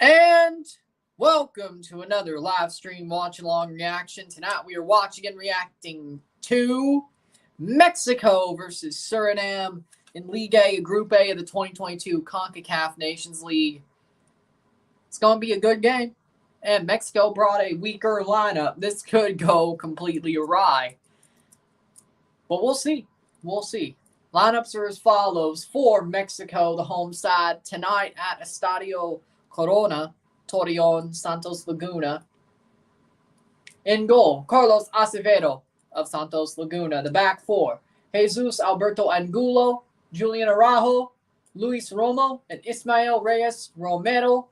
And welcome to another live stream watch-along reaction. Tonight we are watching and reacting to Mexico versus Suriname in League A, Group A of the 2022 CONCACAF Nations League. It's going to be a good game. And Mexico brought a weaker lineup. This could go completely awry. But we'll see. We'll see. Lineups are as follows. For Mexico, the home side, tonight at Estadio Corona, Torreon, Santos Laguna. In goal, Carlos Acevedo of Santos Laguna. The back four, Jesus Alberto Angulo, Julian Araujo, Luis Romo, and Ismael Reyes Romero.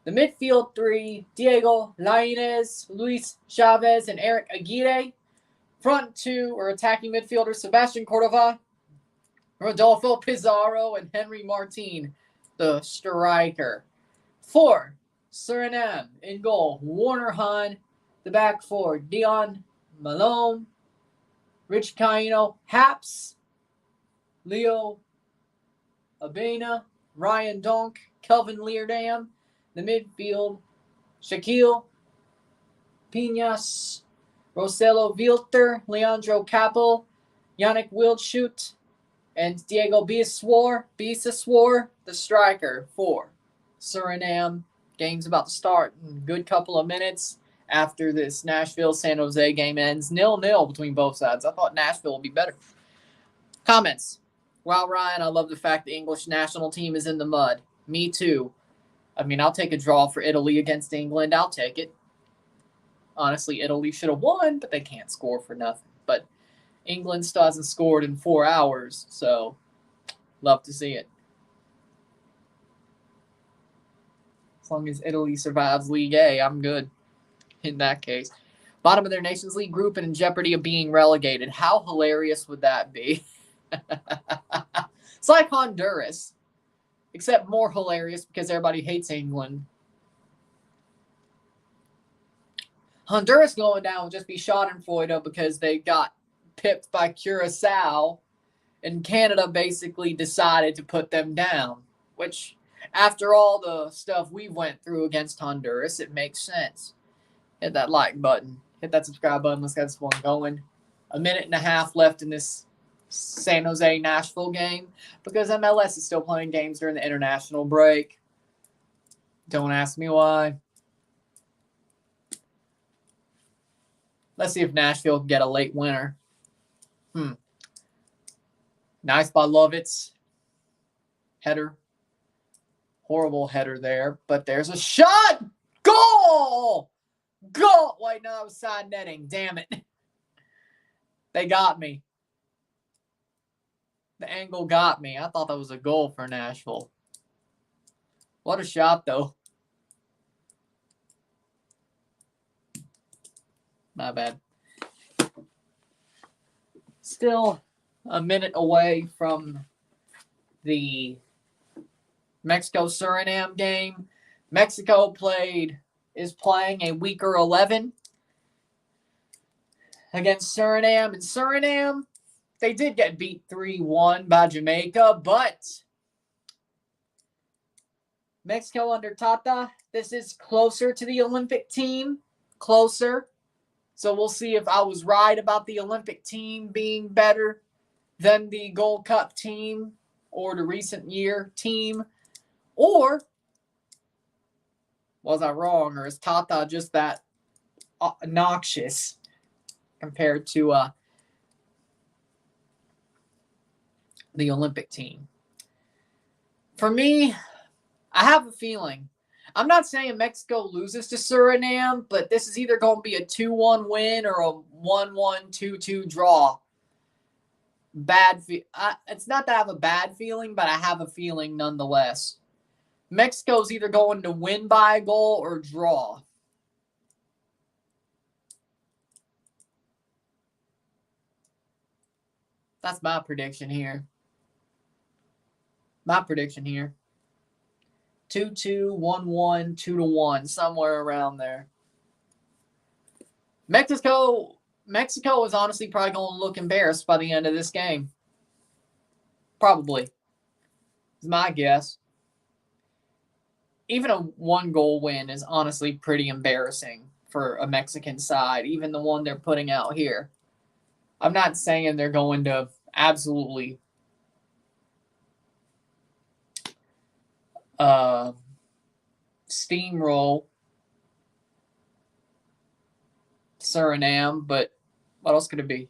The midfield three, Diego Lainez, Luis Chavez, and Eric Aguirre. Front two are attacking midfielders Sebastian Cordova, Rodolfo Pizarro, and Henry Martin, the striker. For Suriname, in goal, Warner Hahn. The back four, Dion Malone, Rich Caino, Haps, Leo Abena, Ryan Donk, Kelvin Leardam. The midfield, Shaquille Piñas, Roselo Vilter, Leandro Capel, Yannick Wildschut, and Diego Biseswar, the striker for Suriname. Game's about to start in a good couple of minutes after this Nashville-San Jose game ends. 0-0 between both sides. I thought Nashville would be better. Comments. Wow, Ryan, I love the fact the English national team is in the mud. Me too. I mean, I'll take a draw for Italy against England. I'll take it. Honestly, Italy should have won, but they can't score for nothing. But England still hasn't scored in 4 hours, so love to see it. As long as Italy survives League A, I'm good in that case. Bottom of their Nations League group and in jeopardy of being relegated. How hilarious would that be? It's like Honduras, except more hilarious because everybody hates England. Honduras going down would just be schadenfreude because they got pipped by Curacao, and Canada basically decided to put them down, which, after all the stuff we went through against Honduras, it makes sense. Hit that like button. Hit that subscribe button. Let's get this one going. 1.5 minutes left in this San Jose-Nashville game because MLS is still playing games during the international break. Don't ask me why. Let's see if Nashville can get a late winner. Nice by Lovitz. Header. Horrible header there, but there's a shot. Goal! Goal! Wait, no, that was side netting. Damn it. They got me. The angle got me. I thought that was a goal for Nashville. What a shot, though. My bad. Still a minute away from the Mexico-Suriname game. Mexico is playing a weaker 11 against Suriname. And Suriname, they did get beat 3-1 by Jamaica, but Mexico under Tata, this is closer to the Olympic team. Closer. So we'll see if I was right about the Olympic team being better than the Gold Cup team or the recent year team. Or was I wrong? Or is Tata just that obnoxious compared to the Olympic team? For me, I have a feeling. I'm not saying Mexico loses to Suriname, but this is either going to be a 2-1 win or a 1-1, 2-2 draw. It's not that I have a bad feeling, but I have a feeling nonetheless. Mexico's either going to win by a goal or draw. That's my prediction here. 2-2, 1-1, 2-1, somewhere around there. Mexico is honestly probably going to look embarrassed by the end of this game. Probably. Is my guess. even a 1-goal win is honestly pretty embarrassing for a Mexican side, even the one they're putting out here. I'm not saying they're going to absolutely steamroll Suriname, but what else could it be?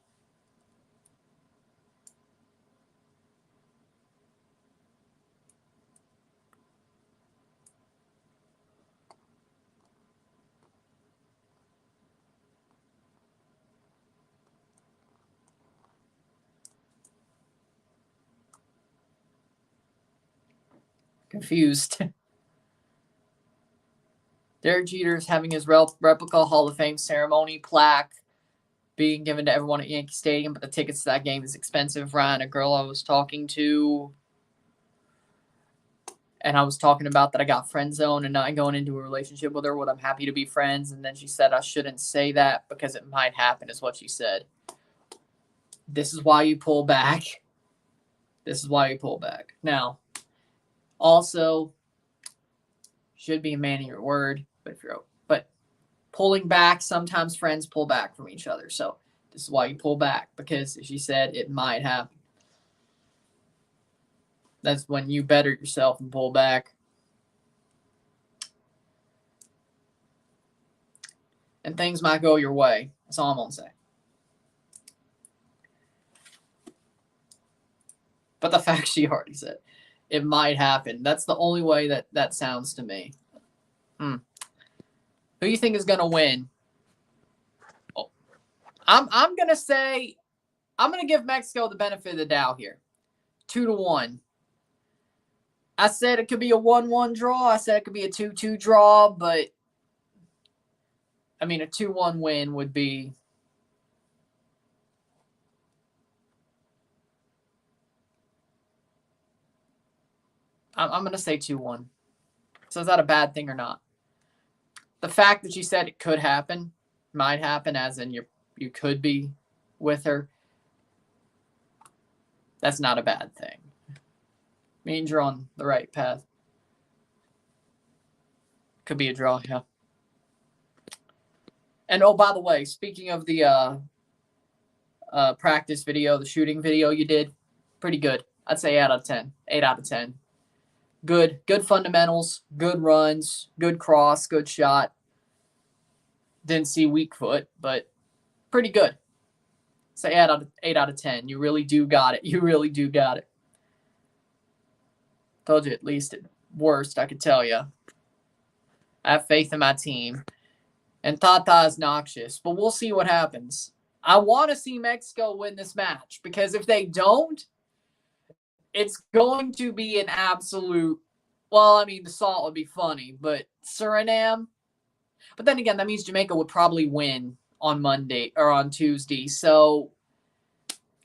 Confused. Derek Jeter's having his replica Hall of Fame ceremony plaque being given to everyone at Yankee Stadium, but the tickets to that game is expensive. Ryan, a girl I was talking to, and I was talking about that I got friend zone and not going into a relationship with her, but I'm happy to be friends. And then she said I shouldn't say that because it might happen, is what she said. This is why you pull back. This is why you pull back. Now, also, should be a man of your word, but pulling back, sometimes friends pull back from each other. So this is why you pull back, because as she said, it might happen. That's when you better yourself and pull back. And things might go your way. That's all I'm going to say. But the fact she already said it might happen. That's the only way that sounds to me. Who do you think is going to win? Oh, I'm going to say I'm going to give Mexico the benefit of the doubt here. 2-1. I said it could be a 1-1 draw. I said it could be a 2-2 draw, but I mean, a 2-1 win would be. I'm going to say 2-1. So is that a bad thing or not? The fact that you said it could happen, might happen, as in you could be with her, that's not a bad thing. Means you're on the right path. Could be a draw, yeah. And oh, by the way, speaking of the practice video, the shooting video you did, pretty good. I'd say 8 out of 10. 8 out of 10. Good fundamentals, good runs, good cross, good shot. Didn't see weak foot, but pretty good. Say 8 out of 10. You really do got it. You really do got it. Told you, at least at worst, I could tell you. I have faith in my team. And Tata is noxious, but we'll see what happens. I want to see Mexico win this match, because if they don't, it's going to be an absolute, well, I mean, the salt would be funny, but Suriname. But then again, that means Jamaica would probably win on Monday or on Tuesday. So,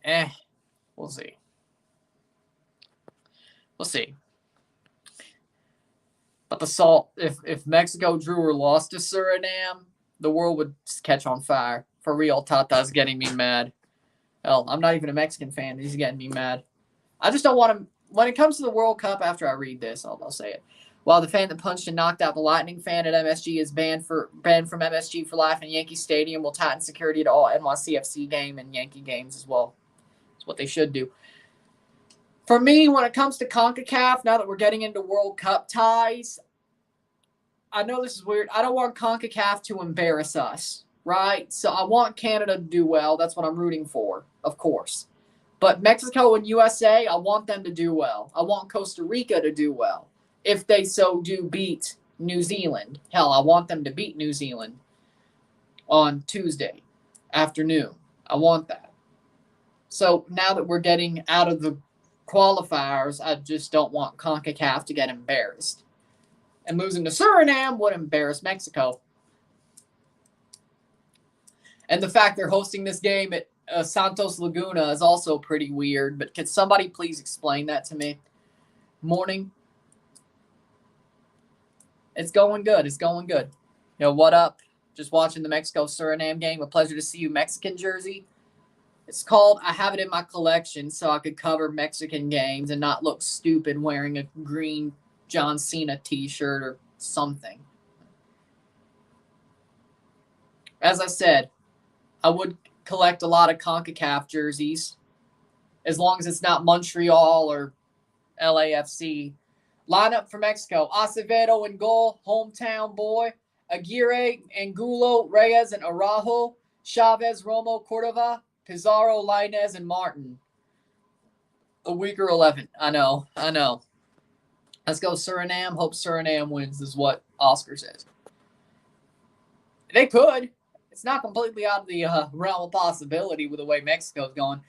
we'll see. We'll see. But the salt, if Mexico drew or lost to Suriname, the world would catch on fire. For real, Tata's getting me mad. Hell, I'm not even a Mexican fan. He's getting me mad. I just don't want him. When it comes to the World Cup, after I read this, I'll say it. While the fan that punched and knocked out the Lightning fan at MSG is banned from MSG for life in Yankee Stadium, will tighten security at all NYCFC game and Yankee games as well. That's what they should do. For me, when it comes to CONCACAF, now that we're getting into World Cup ties, I know this is weird. I don't want CONCACAF to embarrass us, right? So I want Canada to do well. That's what I'm rooting for, of course. But Mexico and USA, I want them to do well. I want Costa Rica to do well. If they so do beat New Zealand. Hell, I want them to beat New Zealand on Tuesday afternoon. I want that. So now that we're getting out of the qualifiers, I just don't want CONCACAF to get embarrassed. And losing to Suriname would embarrass Mexico. And the fact they're hosting this game at Santos Laguna is also pretty weird. But can somebody please explain that to me? Morning. It's going good. It's going good. You know, what up? Just watching the Mexico-Suriname game. A pleasure to see you, Mexican jersey. It's called, I have it in my collection so I could cover Mexican games and not look stupid wearing a green John Cena t-shirt or something. As I said, I would collect a lot of CONCACAF jerseys, as long as it's not Montreal or LAFC. Lineup for Mexico: Acevedo in goal, hometown boy. Aguirre, Angulo, Reyes, and Araujo. Chavez, Romo, Cordova, Pizarro, Lainez, and Martin. A weaker 11. I know. Let's go Suriname. Hope Suriname wins is what Oscar says. They could. It's not completely out of the realm of possibility with the way Mexico's going.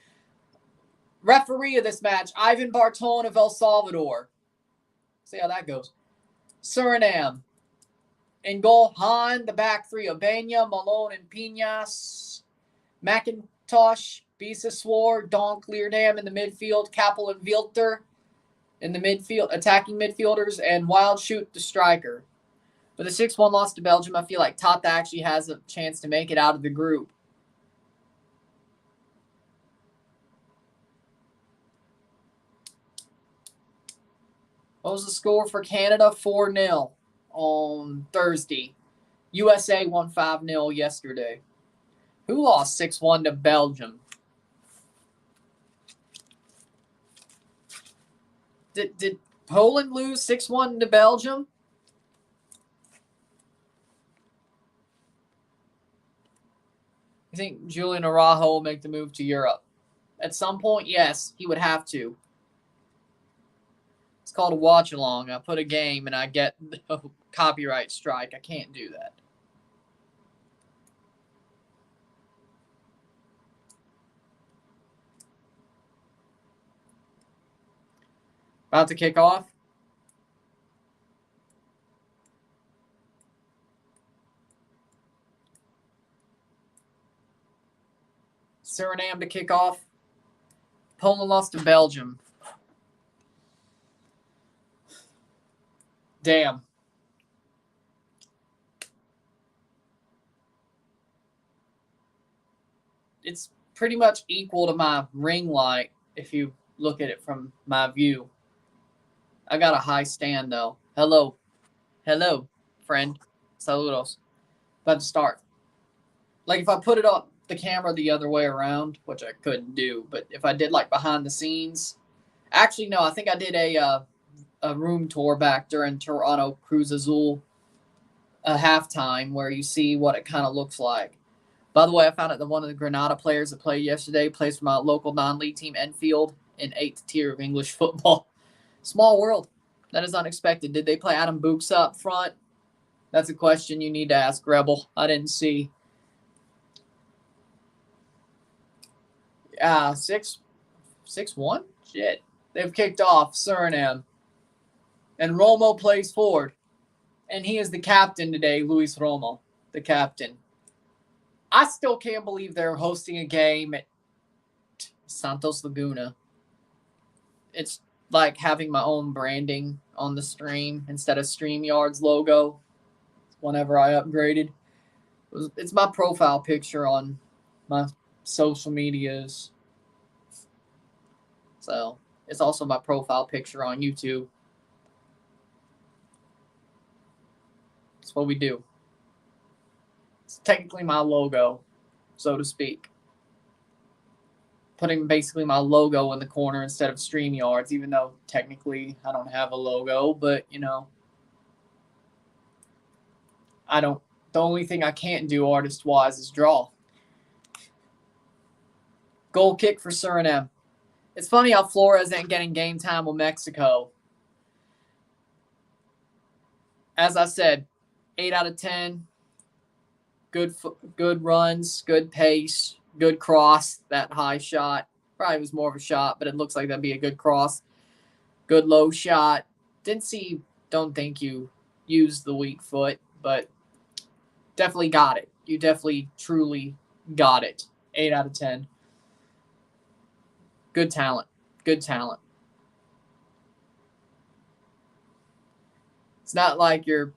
Referee of this match, Ivan Barton of El Salvador. See how that goes. Suriname. In goal, Han. The back three, Abena, Malone, and Piñas. McIntosh, Biseswar, Donk, Leerdam in the midfield. Kappel and Vilter in the midfield, attacking midfielders. And Wildshoot, the striker. But the 6-1 loss to Belgium, I feel like Tata actually has a chance to make it out of the group. What was the score for Canada? 4-0 on Thursday. USA won 5-0 yesterday. Who lost 6-1 to Belgium? Did Poland lose 6-1 to Belgium? I think Julian Araujo will make the move to Europe. At some point, yes, he would have to. It's called a watch-along. I put a game and I get a copyright strike. I can't do that. About to kick off. Suriname to kick off. Poland lost to Belgium. Damn. It's pretty much equal to my ring light if you look at it from my view. I got a high stand, though. Hello, friend. Saludos. About to start. Like, if I put it on the camera the other way around, which I couldn't do, but if I did, like, behind the scenes. Actually, no, I think I did a room tour back during Toronto Cruz Azul halftime where you see what it kind of looks like. By the way, I found out that one of the Granada players that played yesterday plays for my local non-league team, Enfield, in 8th tier of English football. Small world. That is unexpected. Did they play Adam Books up front? That's a question you need to ask Rebel. I didn't see. 6-1? Shit. They've kicked off Suriname. And Romo plays forward. And he is the captain today, Luis Romo, the captain. I still can't believe they're hosting a game at Santos Laguna. It's like having my own branding on the stream instead of StreamYard's logo whenever I upgraded. It's my profile picture on my social medias. So it's also my profile picture on YouTube. That's what we do. It's technically my logo, so to speak. Putting basically my logo in the corner instead of StreamYards, even though technically I don't have a logo, but you know, the only thing I can't do artist-wise is draw. Goal kick for Suriname. It's funny how Flores ain't getting game time with Mexico. As I said, 8 out of 10. Good runs, good pace, good cross, that high shot. Probably was more of a shot, but it looks like that'd be a good cross. Good low shot. Don't think you used the weak foot, but definitely got it. You definitely, truly got it. 8 out of 10. Good talent. Good talent. It's not like you're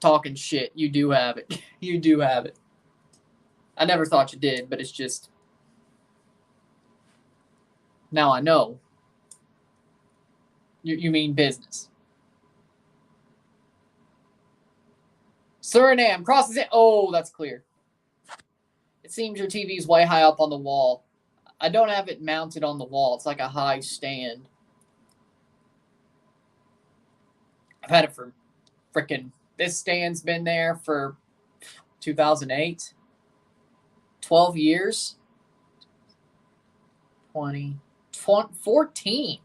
talking shit. You do have it. You do have it. I never thought you did, but it's just now I know. You mean business. Suriname crosses it. Oh, that's clear. It seems your TV's way high up on the wall. I don't have it mounted on the wall. It's like a high stand. I've had it for freaking... This stand's been there for 2008. 12 years. 14.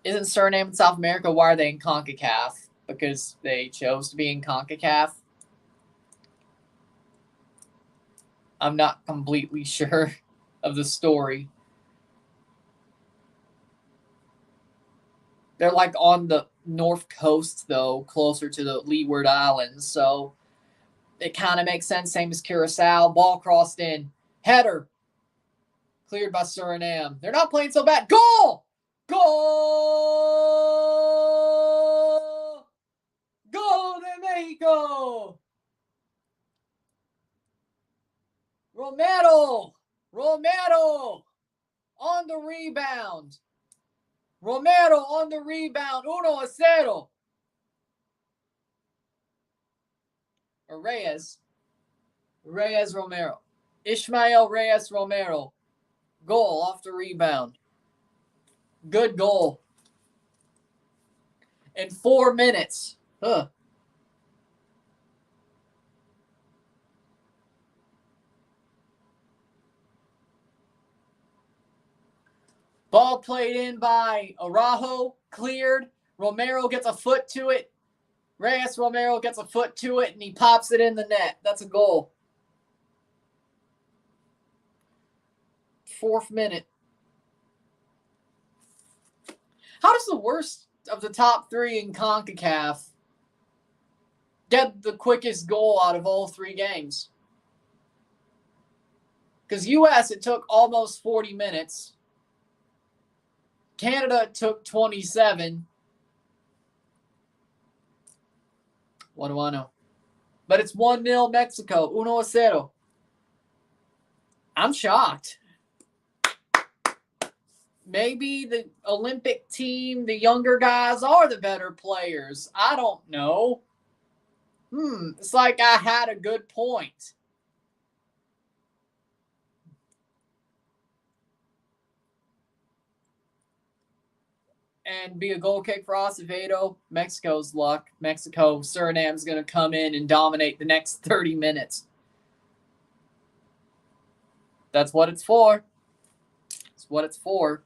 Isn't Suriname in South America? Why are they in CONCACAF? Because they chose to be in CONCACAF. I'm not completely sure of the story. They're like on the north coast, though, closer to the Leeward Islands. So it kind of makes sense. Same as Curacao. Ball crossed in. Header. Cleared by Suriname. They're not playing so bad. Goal! Goal! Goal de Mexico! Romero on the rebound. Romero on the rebound. 1-0. Or Reyes Romero. Ishmael Reyes Romero. Goal off the rebound. Good goal. In 4 minutes. Ball played in by Araujo. Cleared. Romero gets a foot to it. Reyes Romero gets a foot to it, and he pops it in the net. That's a goal. 4th minute. How does the worst of the top 3 in CONCACAF get the quickest goal out of all 3 games? Because U.S., it took almost 40 minutes. Canada took 27. What do I know? But it's 1-0 Mexico. 1-0. I'm shocked. Maybe the Olympic team, the younger guys, are the better players. I don't know. It's like I had a good point. And be a goal kick for Acevedo. Mexico's luck. Suriname's going to come in and dominate the next 30 minutes. That's what it's for. That's what it's for.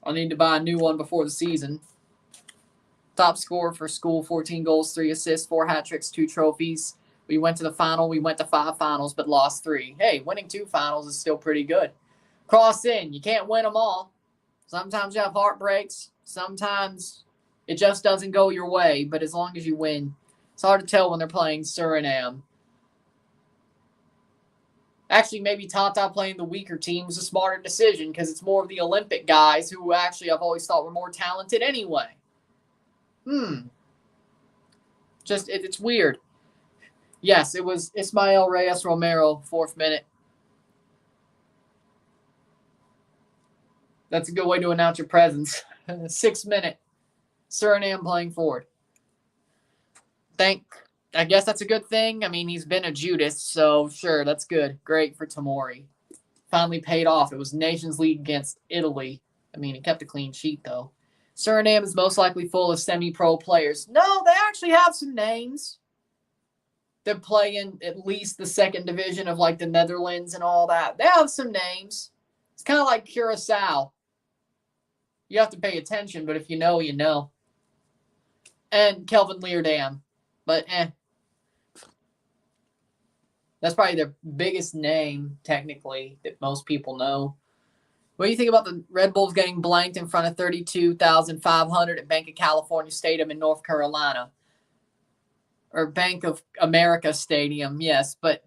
I'll need to buy a new one before the season. Top scorer for school, 14 goals, 3 assists, 4 hat tricks, 2 trophies. We went to the final. We went to 5 finals, but lost 3. Hey, winning 2 finals is still pretty good. Cross in. You can't win them all. Sometimes you have heartbreaks. Sometimes it just doesn't go your way, but as long as you win. It's hard to tell when they're playing Suriname. Actually, maybe Tata playing the weaker team was a smarter decision because it's more of the Olympic guys who actually I've always thought were more talented anyway. It's weird. Yes, it was Ismael Reyes Romero, 4th minute. That's a good way to announce your presence. 6th minute. Suriname playing forward. I guess that's a good thing. I mean, he's been a Judas, so sure, that's good. Great for Tomori. Finally paid off. It was Nations League against Italy. I mean, he kept a clean sheet, though. Suriname is most likely full of semi-pro players. No, they actually have some names that play in at least the 2nd division of, like, the Netherlands and all that. They have some names. It's kind of like Curacao. You have to pay attention, but if you know, you know. And Kelvin Leerdam. But, That's probably their biggest name, technically, that most people know. What do you think about the Red Bulls getting blanked in front of 32,500 at Bank of California Stadium in North Carolina? Or Bank of America Stadium, yes. But,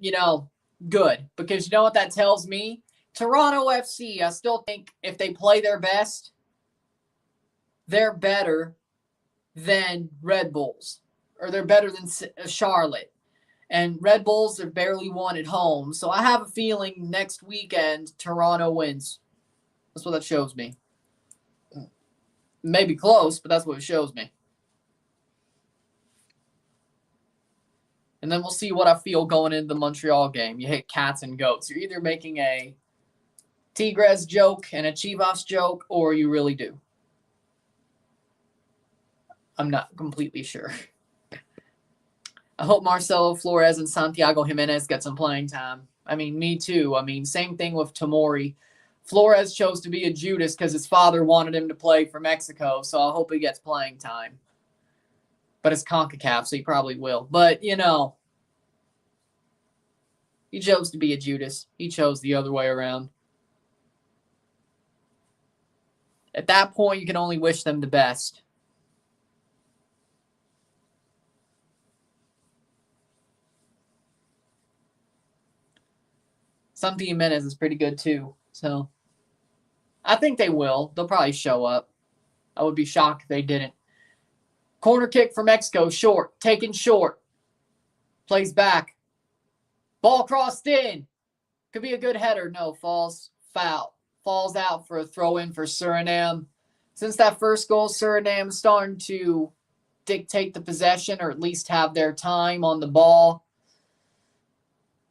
good. Because you know what that tells me? Toronto FC, I still think if they play their best, they're better than Red Bulls. Or they're better than Charlotte. And Red Bulls have barely won at home. So I have a feeling next weekend, Toronto wins. That's what that shows me. Maybe close, but that's what it shows me. And then we'll see what I feel going into the Montreal game. You hit cats and goats. You're either making a Tigres joke and a Chivas joke, or you really do. I'm not completely sure. I hope Marcelo Flores and Santiago Jimenez get some playing time. I mean, me too. I mean, same thing with Tomori. Flores chose to be a Judas because his father wanted him to play for Mexico, so I hope he gets playing time. But it's CONCACAF, so he probably will. But, you know, he chose to be a Judas. He chose the other way around. At that point, you can only wish them the best. Santi Jimenez is pretty good too, so I think they will. They'll probably show up. I would be shocked if they didn't. Corner kick for Mexico, short, taken short. Plays back. Ball crossed in. Could be a good header. No, falls foul. Falls out for a throw-in for Suriname. Since that first goal, Suriname starting to dictate the possession or at least have their time on the ball.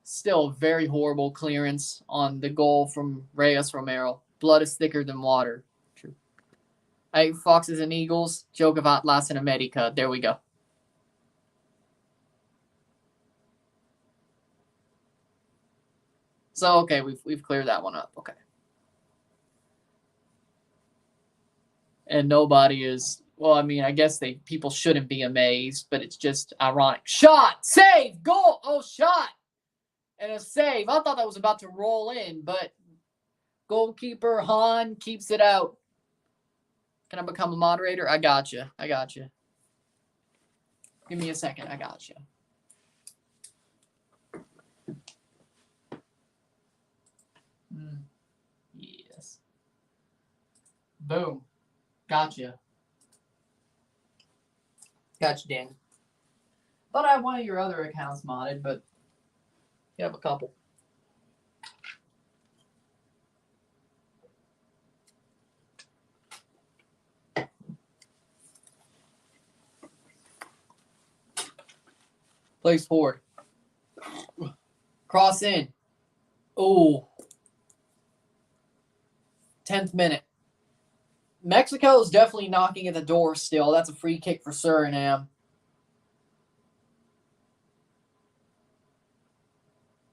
Still a very horrible clearance on the goal from Reyes Romero. Blood is thicker than water. True. Hey, Foxes and Eagles. Joke of Atlas and America. There we go. So, okay, we've cleared that one up. Okay. And nobody is, well, I mean, I guess people shouldn't be amazed, but it's just ironic. Shot! Save! Goal! Oh, shot! And a save. I thought that was about to roll in, but goalkeeper Han keeps it out. Can I become a moderator? I got you. Give me a second. I got you. Yes. Boom. Gotcha. Gotcha, Dan. Thought I had one of your other accounts modded, but you have a couple. Plays forward. Cross in. Ooh. 10th minute. Mexico is definitely knocking at the door still. That's a free kick for Suriname.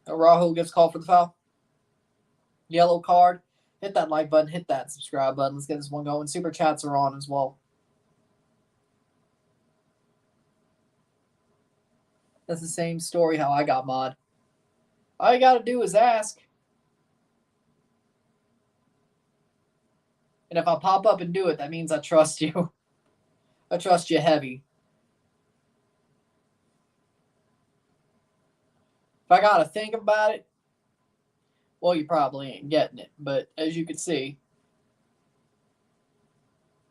Araujo gets called for the foul. Yellow card. Hit that like button. Hit that subscribe button. Let's get this one going. Super chats are on as well. That's the same story how I got mod. All you got to do is ask. And if I pop up and do it, that means I trust you. I trust you heavy. If I got to think about it, well, you probably ain't getting it. But as you can see,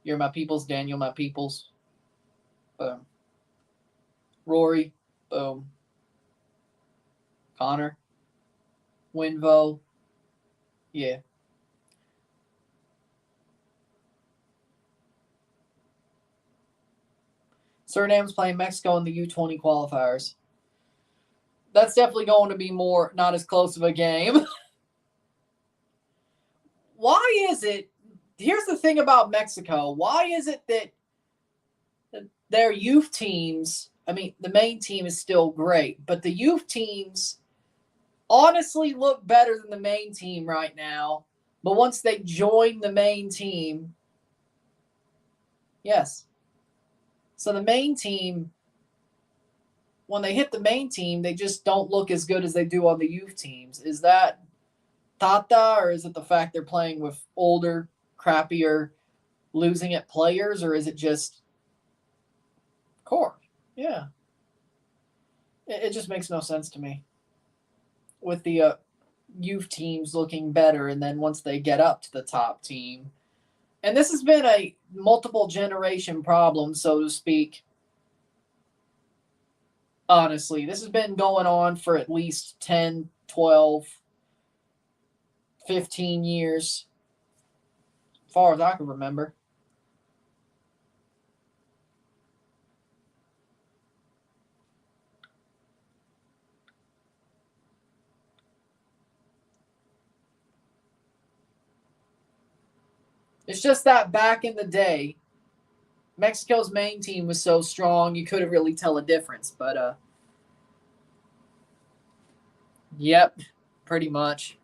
you're my peoples, Daniel, my peoples. Boom. Rory, boom. Connor, Winvo, yeah. Suriname's playing Mexico in the U20 qualifiers. That's definitely going to be more, not as close of a game. Why is it, here's the thing about Mexico. Why is it that their youth teams, I mean, the main team is still great, but the youth teams honestly look better than the main team right now. But once they join the main team, yes. So the main team, when they hit the main team, they just don't look as good as they do on the youth teams. Is that Tata, or is it the fact they're playing with older, crappier, losing at players, or is it just core? Yeah. It just makes no sense to me. With the youth teams looking better, and then once they get up to the top team. And this has been a multiple generation problem, so to speak. Honestly, this has been going on for at least 10, 12, 15 years, as far as I can remember. It's just that back in the day, Mexico's main team was so strong you couldn't really tell a difference. But yep, pretty much.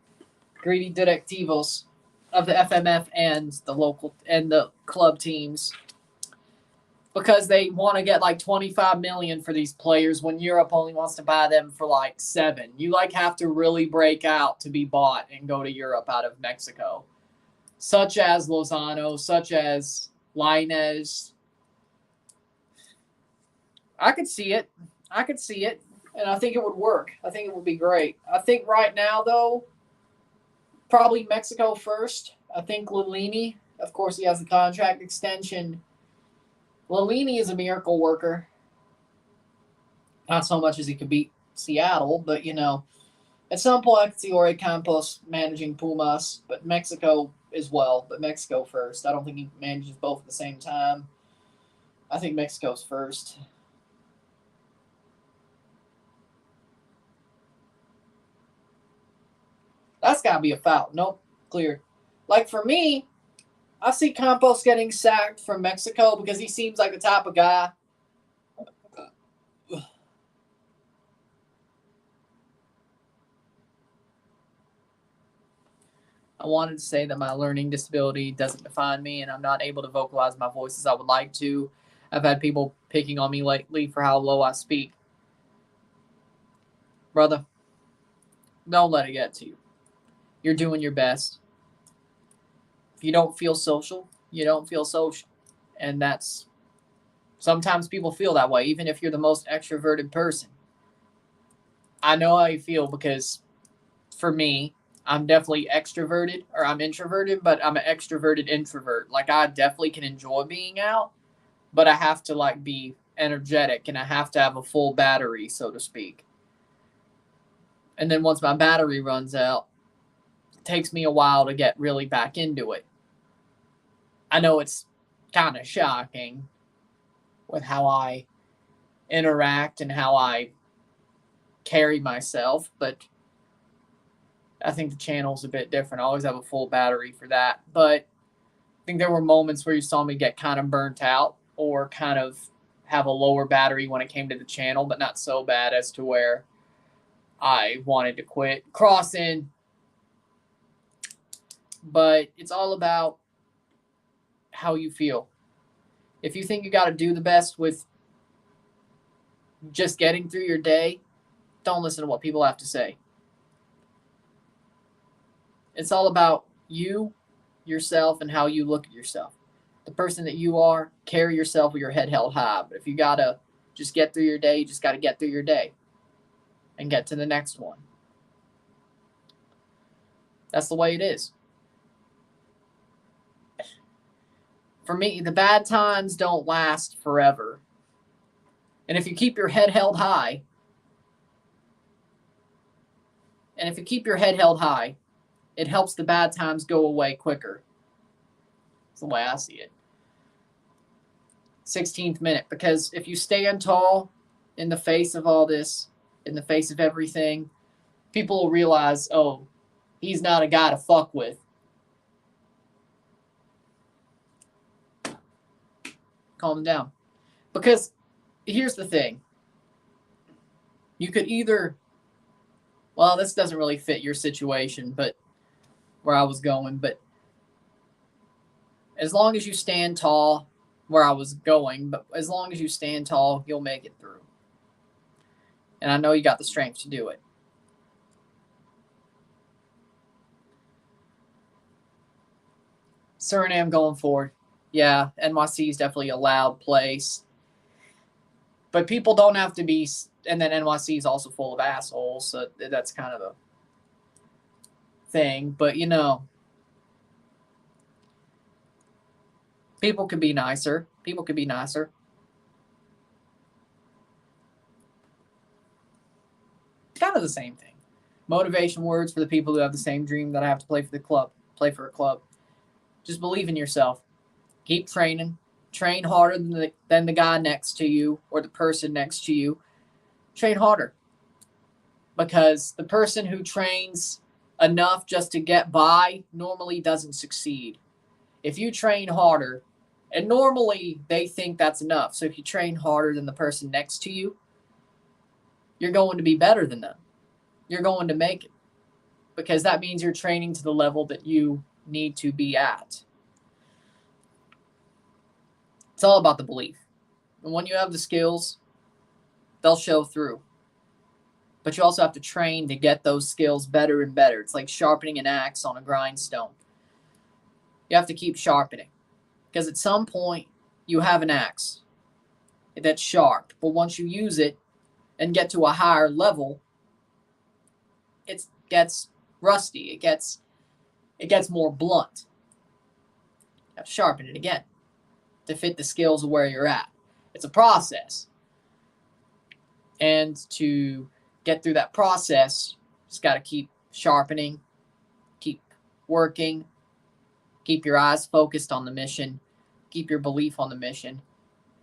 Greedy directivos of the FMF and the local and the club teams, because they want to get like 25 million for these players when Europe only wants to buy them for like 7. You like have to really break out to be bought and go to Europe out of Mexico, such as Lozano, such as Lainez. I could see it. And I think it would work. I think it would be great. I think right now, though, probably Mexico first. I think Lillini, of course, he has the contract extension. Lillini is a miracle worker. Not so much as he could beat Seattle, but, at some point I could see Jorge Campos managing Pumas, but Mexico as well. But Mexico first. I don't think he manages both at the same time. I think Mexico's first. That's got to be a foul. Nope, clear. Like for me, I see Campos getting sacked from Mexico because he seems like the type of guy. I wanted to say that my learning disability doesn't define me and I'm not able to vocalize my voice as I would like to. I've had people picking on me lately for how low I speak. Brother, don't let it get to you. You're doing your best. If you don't feel social, you don't feel social. And that's, sometimes people feel that way, even if you're the most extroverted person. I know how you feel because for me, I'm definitely extroverted, or I'm introverted, but I'm an extroverted introvert. Like I definitely can enjoy being out, but I have to be energetic and I have to have a full battery, so to speak. And then once my battery runs out, it takes me a while to get really back into it. I know it's kind of shocking with how I interact and how I carry myself, but I think the channel's a bit different. I always have a full battery for that. But I think there were moments where you saw me get kind of burnt out or kind of have a lower battery when it came to the channel, but not so bad as to where I wanted to quit. Cross in. But it's all about how you feel. If you think you got to do the best with just getting through your day, don't listen to what people have to say. It's all about you, yourself, and how you look at yourself. The person that you are, carry yourself with your head held high. But if you got to just get through your day, you just got to get through your day and get to the next one. That's the way it is. For me, the bad times don't last forever. And if you keep your head held high, it helps the bad times go away quicker. That's the way I see it. 16th minute. Because if you stand tall in the face of all this, in the face of everything, people will realize, oh, he's not a guy to fuck with. Calm down. Because here's the thing. You could either, well, this doesn't really fit your situation, but where I was going, but as long as you stand tall, where I was going, but as long as you stand tall, you'll make it through. And I know you got the strength to do it. Suriname going forward. Yeah, NYC is definitely a loud place. But people don't have to be, and then NYC is also full of assholes, so that's kind of a thing. But, people could be nicer. It's kind of the same thing. Motivation words for the people who have the same dream that I have to play for the club, play for a club. Just believe in yourself. Keep training. Train harder than the guy next to you or the person next to you. Train harder. Because the person who trains enough just to get by normally doesn't succeed. If you train harder, and normally they think that's enough. So if you train harder than the person next to you, you're going to be better than them. You're going to make it because that means you're training to the level that you need to be at. It's all about the belief. And when you have the skills, they'll show through. But you also have to train to get those skills better and better. It's like sharpening an axe on a grindstone. You have to keep sharpening. Because at some point, you have an axe that's sharp. But once you use it and get to a higher level, it gets rusty. It gets more blunt. You have to sharpen it again to fit the skills of where you're at. It's a process. And to get through that process, just got to keep sharpening, keep working, keep your eyes focused on the mission, keep your belief on the mission,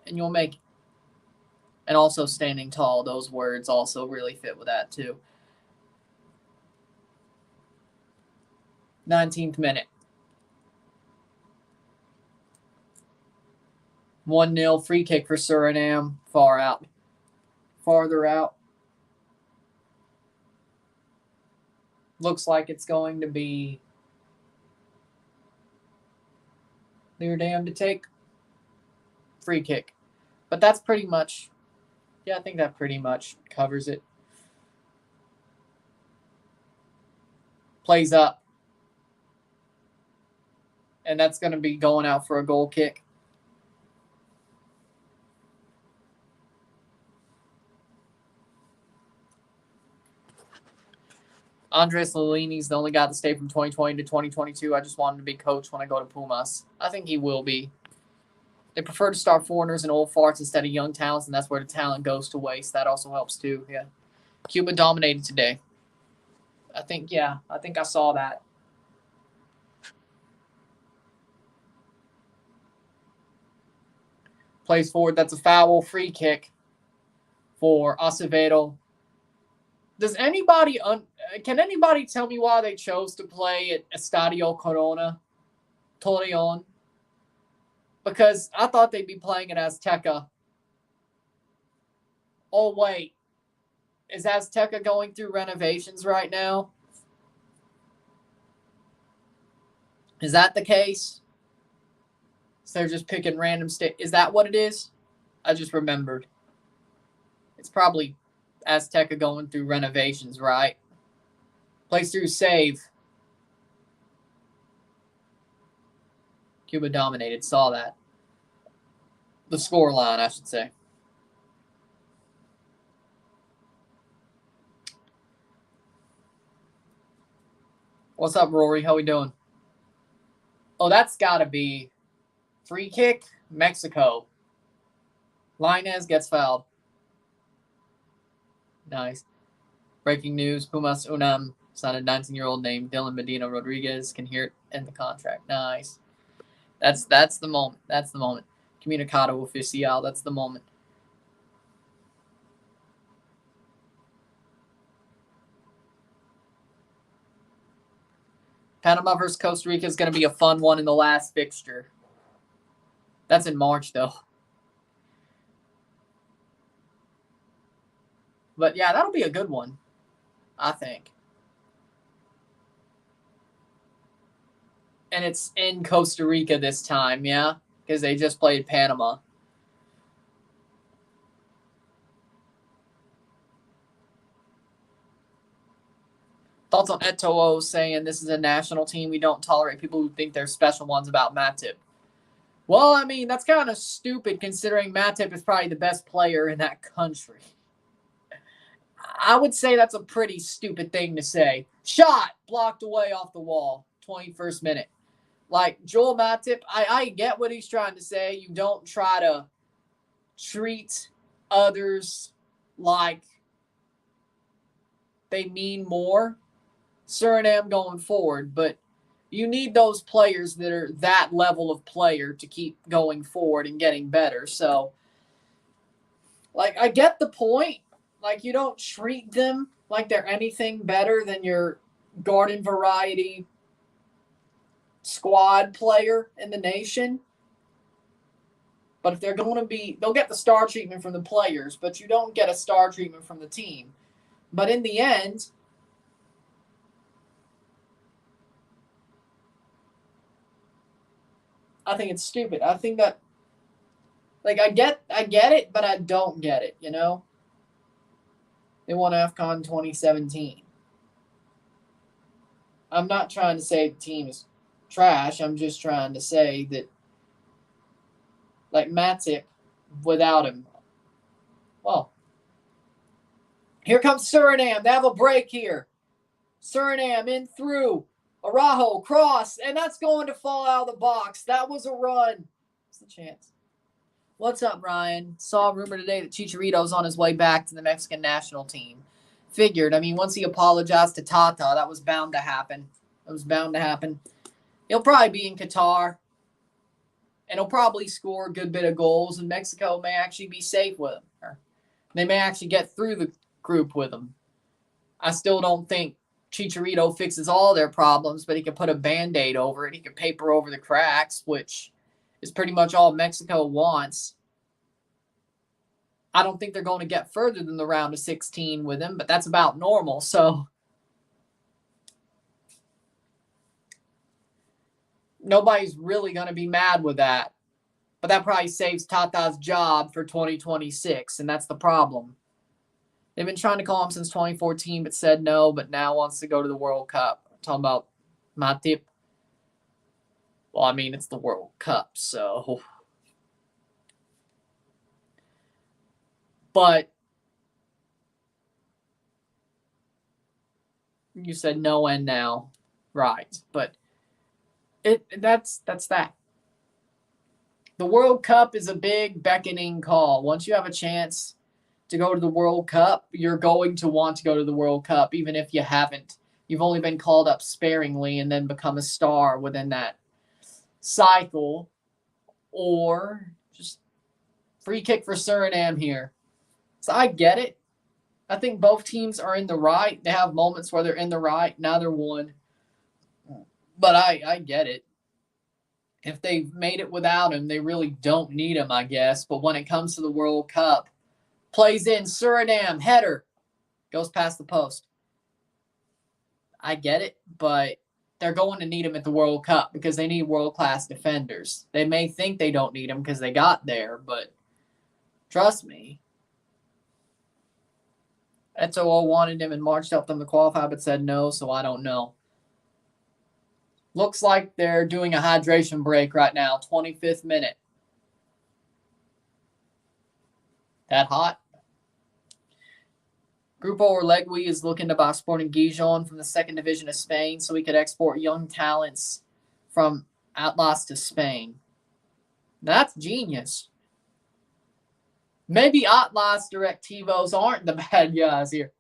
and you'll make it. And also standing tall, those words also really fit with that too. 19th minute. 1-0 free kick for Suriname. Farther out. Looks like it's going to be Leerdam to take. Free kick. But that's pretty much, I think that pretty much covers it. Plays up. And that's going to be going out for a goal kick. Andres Lillini's the only guy that stayed from 2020 to 2022. I just want him to be coach when I go to Pumas. I think he will be. They prefer to start foreigners and old farts instead of young talents, and that's where the talent goes to waste. That also helps too, yeah. Cuba dominated today. I think I saw that. Plays forward. That's a foul. Free kick for Acevedo. Can anybody tell me why they chose to play at Estadio Corona, Torreon? Because I thought they'd be playing at Azteca. Oh, wait. Is Azteca going through renovations right now? Is that the case? So they're just picking random state. Is that what it is? I just remembered. It's probably Azteca going through renovations, right? Plays through save. Cuba dominated. Saw that. The score line, I should say. What's up, Rory? How we doing? Oh, that's got to be free kick, Mexico. Lainez gets fouled. Nice. Breaking news, Pumas Unam signed a 19-year-old named Dylan Medina Rodriguez. Can hear it in the contract. Nice. That's the moment. That's the moment. Comunicado oficial. That's the moment. Panama versus Costa Rica is going to be a fun one in the last fixture. That's in March, though. But, yeah, that'll be a good one, I think. And it's in Costa Rica this time, yeah? Because they just played Panama. Thoughts on Eto'o saying this is a national team. We don't tolerate people who think they're special ones about Matip. Well, I mean, that's kind of stupid considering Matip is probably the best player in that country. I would say that's a pretty stupid thing to say. Shot blocked away off the wall, 21st minute. Like, Joel Matip, I get what he's trying to say. You don't try to treat others like they mean more. Suriname going forward, but you need those players that are that level of player to keep going forward and getting better. So, like, I get the point. Like, you don't treat them like they're anything better than your garden variety squad player in the nation. But if they're going to be, they'll get the star treatment from the players, but you don't get a star treatment from the team. But in the end, I think it's stupid. I think that, like, I get it, but I don't get it, you know? They won AFCON 2017. I'm not trying to say the team is trash. I'm just trying to say that, like, Matip, without him, well, here comes Suriname. They have a break here. Suriname in through. Araujo, cross, and that's going to fall out of the box. That was a run. What's the chance? What's up, Ryan? Saw a rumor today that Chicharito's on his way back to the Mexican national team. Figured. I mean, once he apologized to Tata, that was bound to happen. It was bound to happen. He'll probably be in Qatar, and he'll probably score a good bit of goals, and Mexico may actually be safe with him. Or they may actually get through the group with him. I still don't think Chicharito fixes all their problems, but he can put a Band-Aid over it. He can paper over the cracks, which is pretty much all Mexico wants. I don't think they're going to get further than the round of 16 with him, but that's about normal. So nobody's really going to be mad with that. But that probably saves Tata's job for 2026, and that's the problem. They've been trying to call him since 2014, but said no, but now wants to go to the World Cup. I'm talking about Matip. Well, I mean, it's the World Cup, so. But you said no and now. Right. But that's that. The World Cup is a big beckoning call. Once you have a chance to go to the World Cup, you're going to want to go to the World Cup, even if you haven't. You've only been called up sparingly and then become a star within that cycle. Or just free kick for Suriname here. So I get it. I think both teams are in the right. They have moments where they're in the right. Neither one. But I get it. If they've made it without him, they really don't need him, I guess. But when it comes to the World Cup, plays in Suriname, header, goes past the post. I get it, but they're going to need him at the World Cup because they need world-class defenders. They may think they don't need him because they got there, but trust me. Eto'o wanted him in March to help them to qualify, but said no, so I don't know. Looks like they're doing a hydration break right now, 25th minute. That hot? Grupo Orlegui is looking to buy Sporting Gijon from the second division of Spain so he could export young talents from Atlas to Spain. That's genius. Maybe Atlas directivos aren't the bad guys here.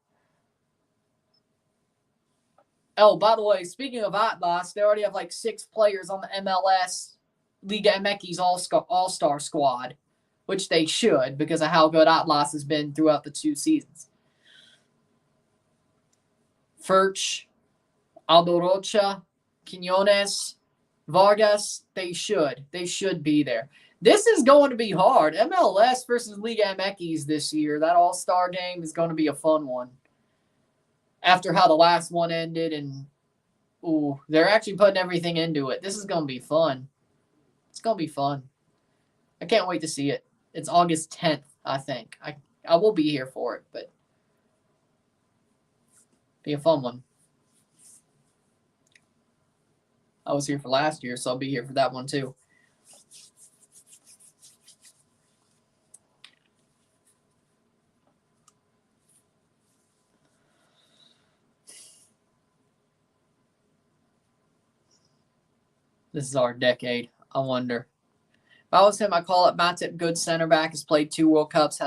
Oh, by the way, speaking of Atlas, they already have like 6 players on the MLS Liga MX All-Star squad, which they should because of how good Atlas has been throughout the 2 seasons. Furch, Aldo Rocha, Quinones, Vargas, they should be there. This is going to be hard. MLS versus Liga MX this year, that all-star game is going to be a fun one. After how the last one ended, and they're actually putting everything into it. This is going to be fun. It's going to be fun. I can't wait to see it. It's August 10th, I think. I will be here for it, but be a fun one. I was here for last year, so I'll be here for that one too. This is our decade. I wonder. If I was him, I call it Matip, good center back, has played 2 World Cups,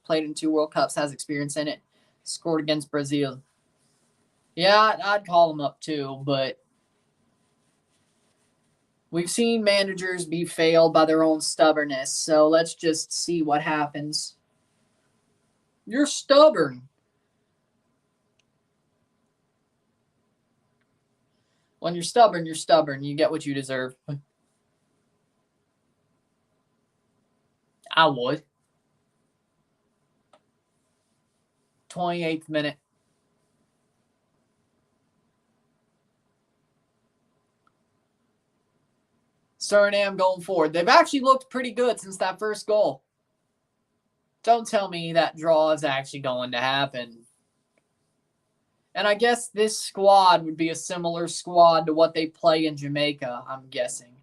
played in 2 World Cups, has experience in it, scored against Brazil. Yeah, I'd call him up too, but we've seen managers be failed by their own stubbornness, so let's just see what happens. You're stubborn. When you're stubborn, you're stubborn. You get what you deserve. I would. 28th minute. Suriname going forward. They've actually looked pretty good since that first goal. Don't tell me that draw is actually going to happen. And I guess this squad would be a similar squad to what they play in Jamaica, I'm guessing.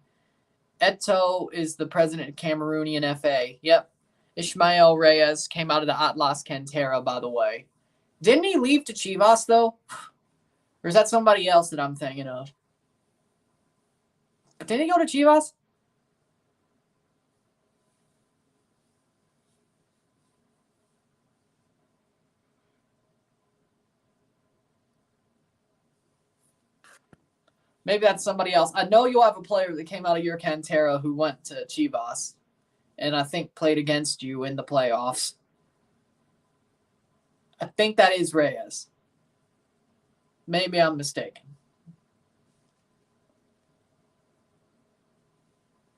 Eto is the president of Cameroonian FA. Yep. Ishmael Reyes came out of the Atlas Cantera, by the way. Didn't he leave to Chivas, though? Or is that somebody else that I'm thinking of? But didn't he go to Chivas? Maybe that's somebody else. I know you'll have a player that came out of your Cantera who went to Chivas and I think played against you in the playoffs. I think that is Reyes. Maybe I'm mistaken.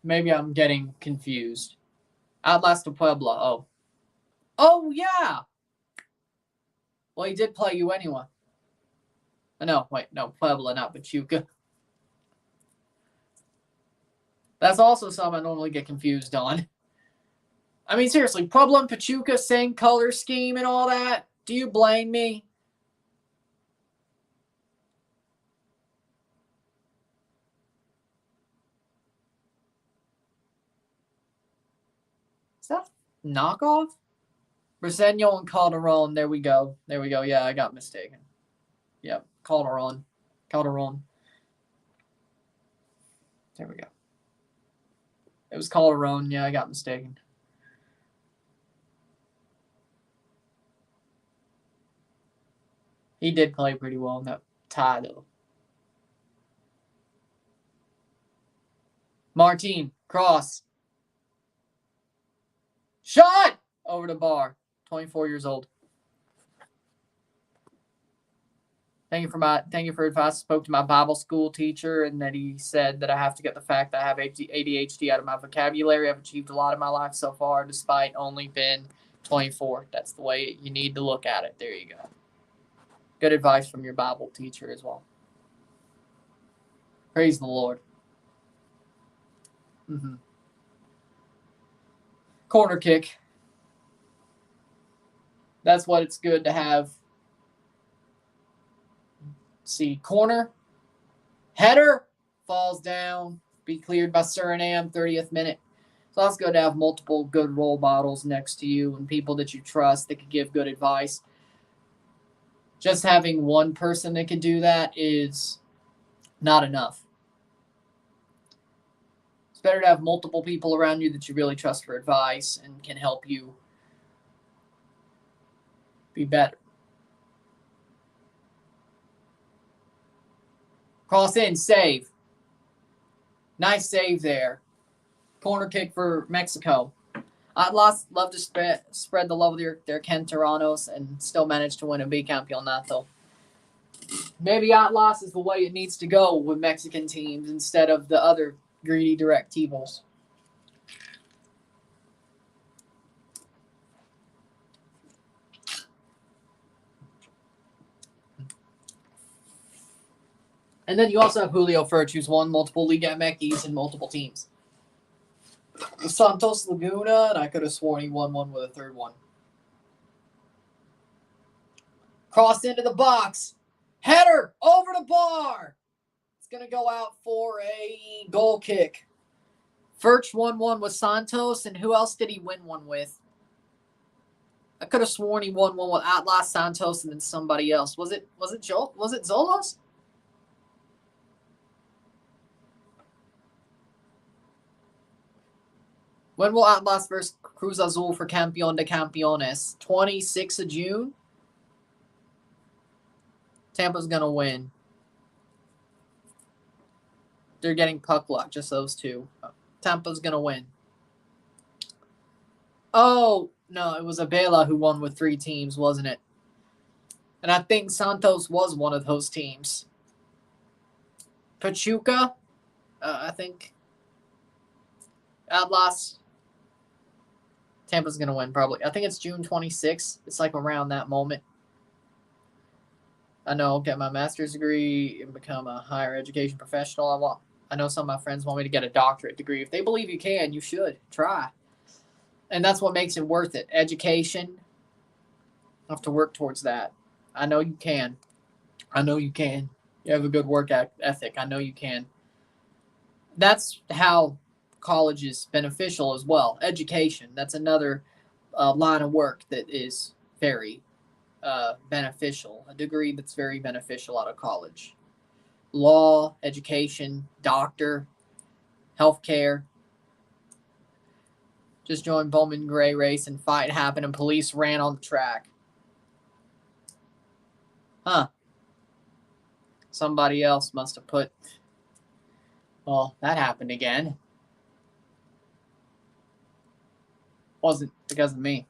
Maybe I'm getting confused. Atlas de Puebla. Oh. Oh, yeah. Well, he did play you anyway. No, wait. No, Puebla, not Pachuca. That's also something I normally get confused on. I mean, seriously, Puebla and Pachuca, same color scheme and all that. Do you blame me? Is that knockoff? Briseño and Calderon. There we go. There we go. Yeah, I got mistaken. Yep, Calderon. There we go. It was Calderon. Yeah, I got mistaken. He did play pretty well in that tie, though. Martin, cross. Shot! Over the bar. 24 years old. Thank you for advice. I spoke to my Bible school teacher, and that he said that I have to get the fact that I have ADHD out of my vocabulary. I've achieved a lot in my life so far, despite only being 24. That's the way you need to look at it. There you go. Good advice from your Bible teacher as well. Praise the Lord. Corner kick. That's what it's good to have. See, corner. Header falls down. Be cleared by Suriname, 30th minute. So it's good to have multiple good role models next to you and people that you trust that could give good advice. Just having one person that can do that is not enough. It's better to have multiple people around you that you really trust for advice and can help you be better. Cross in, save. Nice save there. Corner kick for Mexico. Atlas love to spread the love of their canteranos and still manage to win a bicampeonato. Maybe Atlas is the way it needs to go with Mexican teams instead of the other greedy directivos. And then you also have Julio Furch, who's won multiple Liga MX in multiple teams. With Santos Laguna, and I could have sworn he won one with a third one. Cross into the box. Header over the bar. It's going to go out for a goal kick. Furch won one with Santos, and who else did he win one with? I could have sworn he won one with Atlas, Santos, and then somebody else. Was it Zolos? When will Atlas versus Cruz Azul for Campeón de Campeones? 26th of June? Tampa's going to win. They're getting puck luck, just those two. Tampa's going to win. Oh, no, it was Abela who won with 3 teams, wasn't it? And I think Santos was one of those teams. Pachuca, I think. Atlas. Tampa's going to win, probably. I think it's June 26th. It's like around that moment. I know I'll get my master's degree and become a higher education professional. I know some of my friends want me to get a doctorate degree. If they believe you can, you should. Try. And that's what makes it worth it. Education. You have to work towards that. I know you can. I know you can. You have a good work ethic. I know you can. That's how college is beneficial as well. Education. That's another line of work that is very beneficial. A degree that's very beneficial out of college. Law, education, doctor, healthcare. Just joined Bowman Gray race and fight happened and police ran on the track. Huh. Somebody else must have put... Well, that happened again. Wasn't because of me.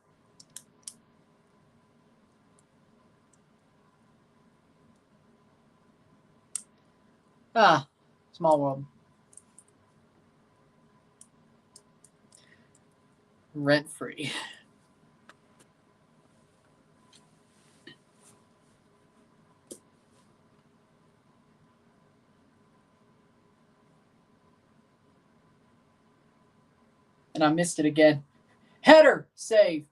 Small world. Rent-free. And I missed it again. Header! Save.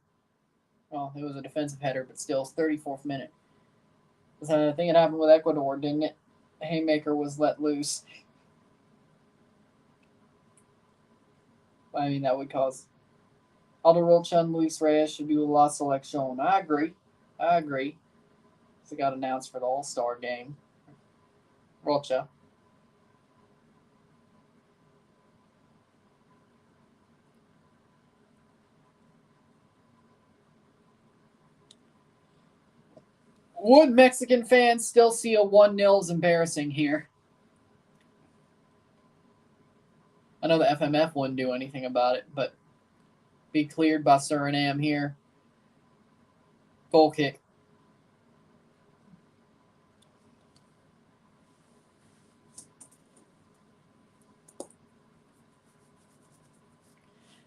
Well, it was a defensive header, but still, it's 34th minute. I think it happened with Ecuador, didn't it? The haymaker was let loose. I mean, that would cause... Aldo Rocha and Luis Reyes should be with La Selección. I agree. So got announced for the All-Star game. Rocha. Would Mexican fans still see a 1-0 as embarrassing here? I know the FMF wouldn't do anything about it, but be cleared by Suriname here. Goal kick.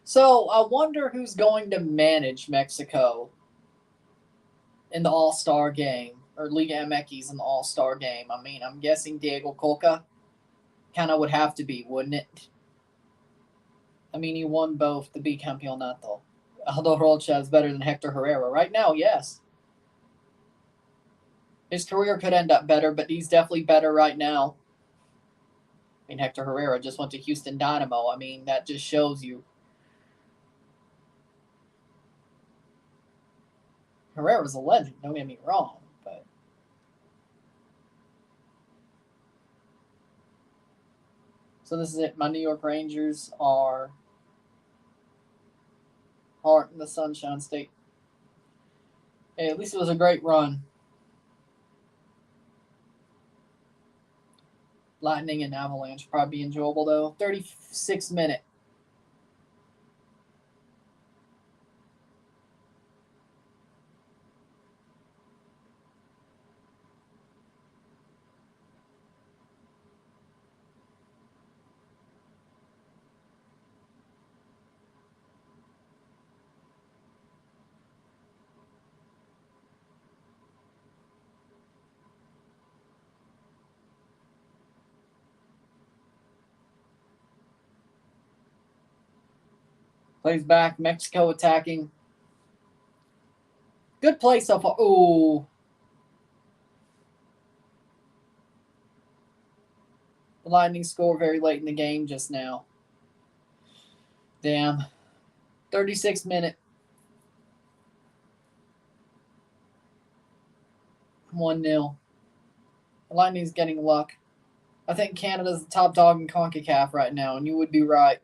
So I wonder who's going to manage Mexico in the All-Star game, or Liga MX in the All-Star game. I mean, I'm guessing Diego Coca kind of would have to be, wouldn't it? I mean, he won both the Bicampeonato. Aldo Rocha is better than Hector Herrera. Right now, yes. His career could end up better, but he's definitely better right now. I mean, Hector Herrera just went to Houston Dynamo. I mean, that just shows you. Herrera's a legend, don't get me wrong, but... So this is it. My New York Rangers are heart in the Sunshine State. Hey, at least it was a great run. Lightning and Avalanche probably be enjoyable, though. 36 minute. Plays back. Mexico attacking. Good play so far. Ooh. The Lightning score very late in the game just now. Damn. 36 minute. 1-0. The Lightning's getting luck. I think Canada's the top dog in CONCACAF right now, and you would be right.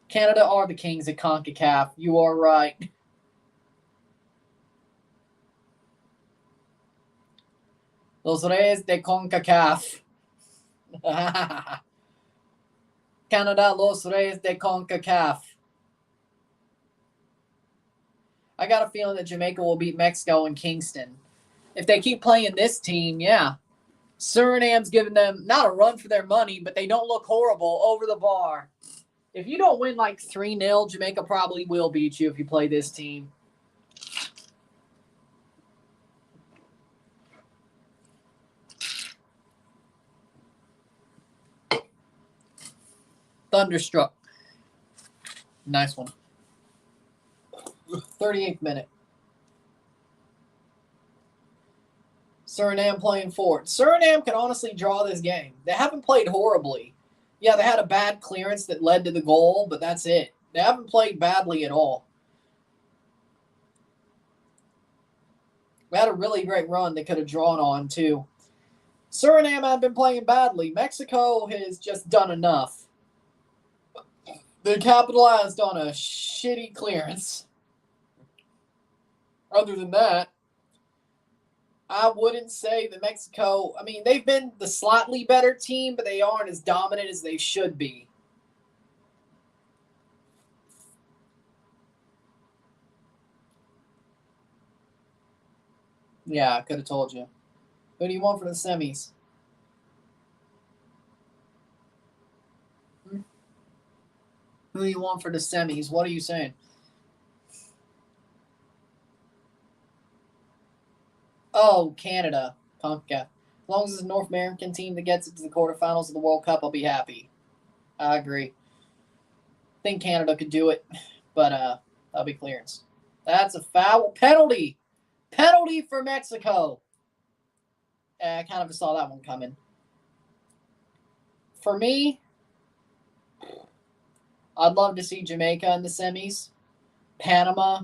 Canada are the kings of CONCACAF. You are right. Los Reyes de CONCACAF. Canada, Los Reyes de CONCACAF. I got a feeling that Jamaica will beat Mexico in Kingston. If they keep playing this team, yeah. Suriname's giving them not a run for their money, but they don't look horrible over the bar. If you don't win like 3-0, Jamaica probably will beat you if you play this team. Thunderstruck. Nice one. 38th minute. Suriname playing forward. Suriname can honestly draw this game. They haven't played horribly. Yeah, they had a bad clearance that led to the goal, but that's it. They haven't played badly at all. We had a really great run they could have drawn on, too. Suriname have been playing badly. Mexico has just done enough. They capitalized on a shitty clearance. Other than that, I wouldn't say that Mexico, I mean, they've been the slightly better team, but they aren't as dominant as they should be. Yeah, I could have told you. Who do you want for the semis? Who do you want for the semis? What are you saying? Oh, Canada. CONCACAF. As long as it's a North American team that gets it to the quarterfinals of the World Cup, I'll be happy. I agree. I think Canada could do it, but that'll be clearance. That's a foul. Penalty. Penalty for Mexico. I kind of saw that one coming. For me, I'd love to see Jamaica in the semis. Panama.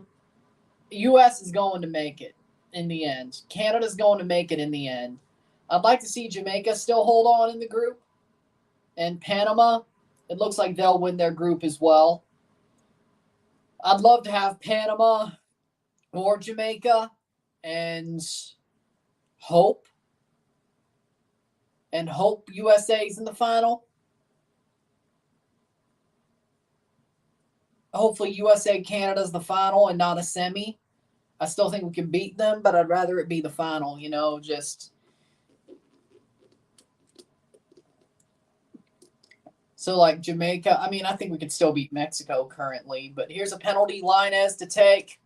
U.S. is going to make it in the end. Canada's going to make it in the end. I'd like to see Jamaica still hold on in the group. And Panama, it looks like they'll win their group as well. I'd love to have Panama or Jamaica and hope USA's in the final. Hopefully USA Canada's the final and not a semi. I still think we can beat them, but I'd rather it be the final, just. So, like Jamaica, I mean, I think we could still beat Mexico currently, but here's a penalty. Lainez to take.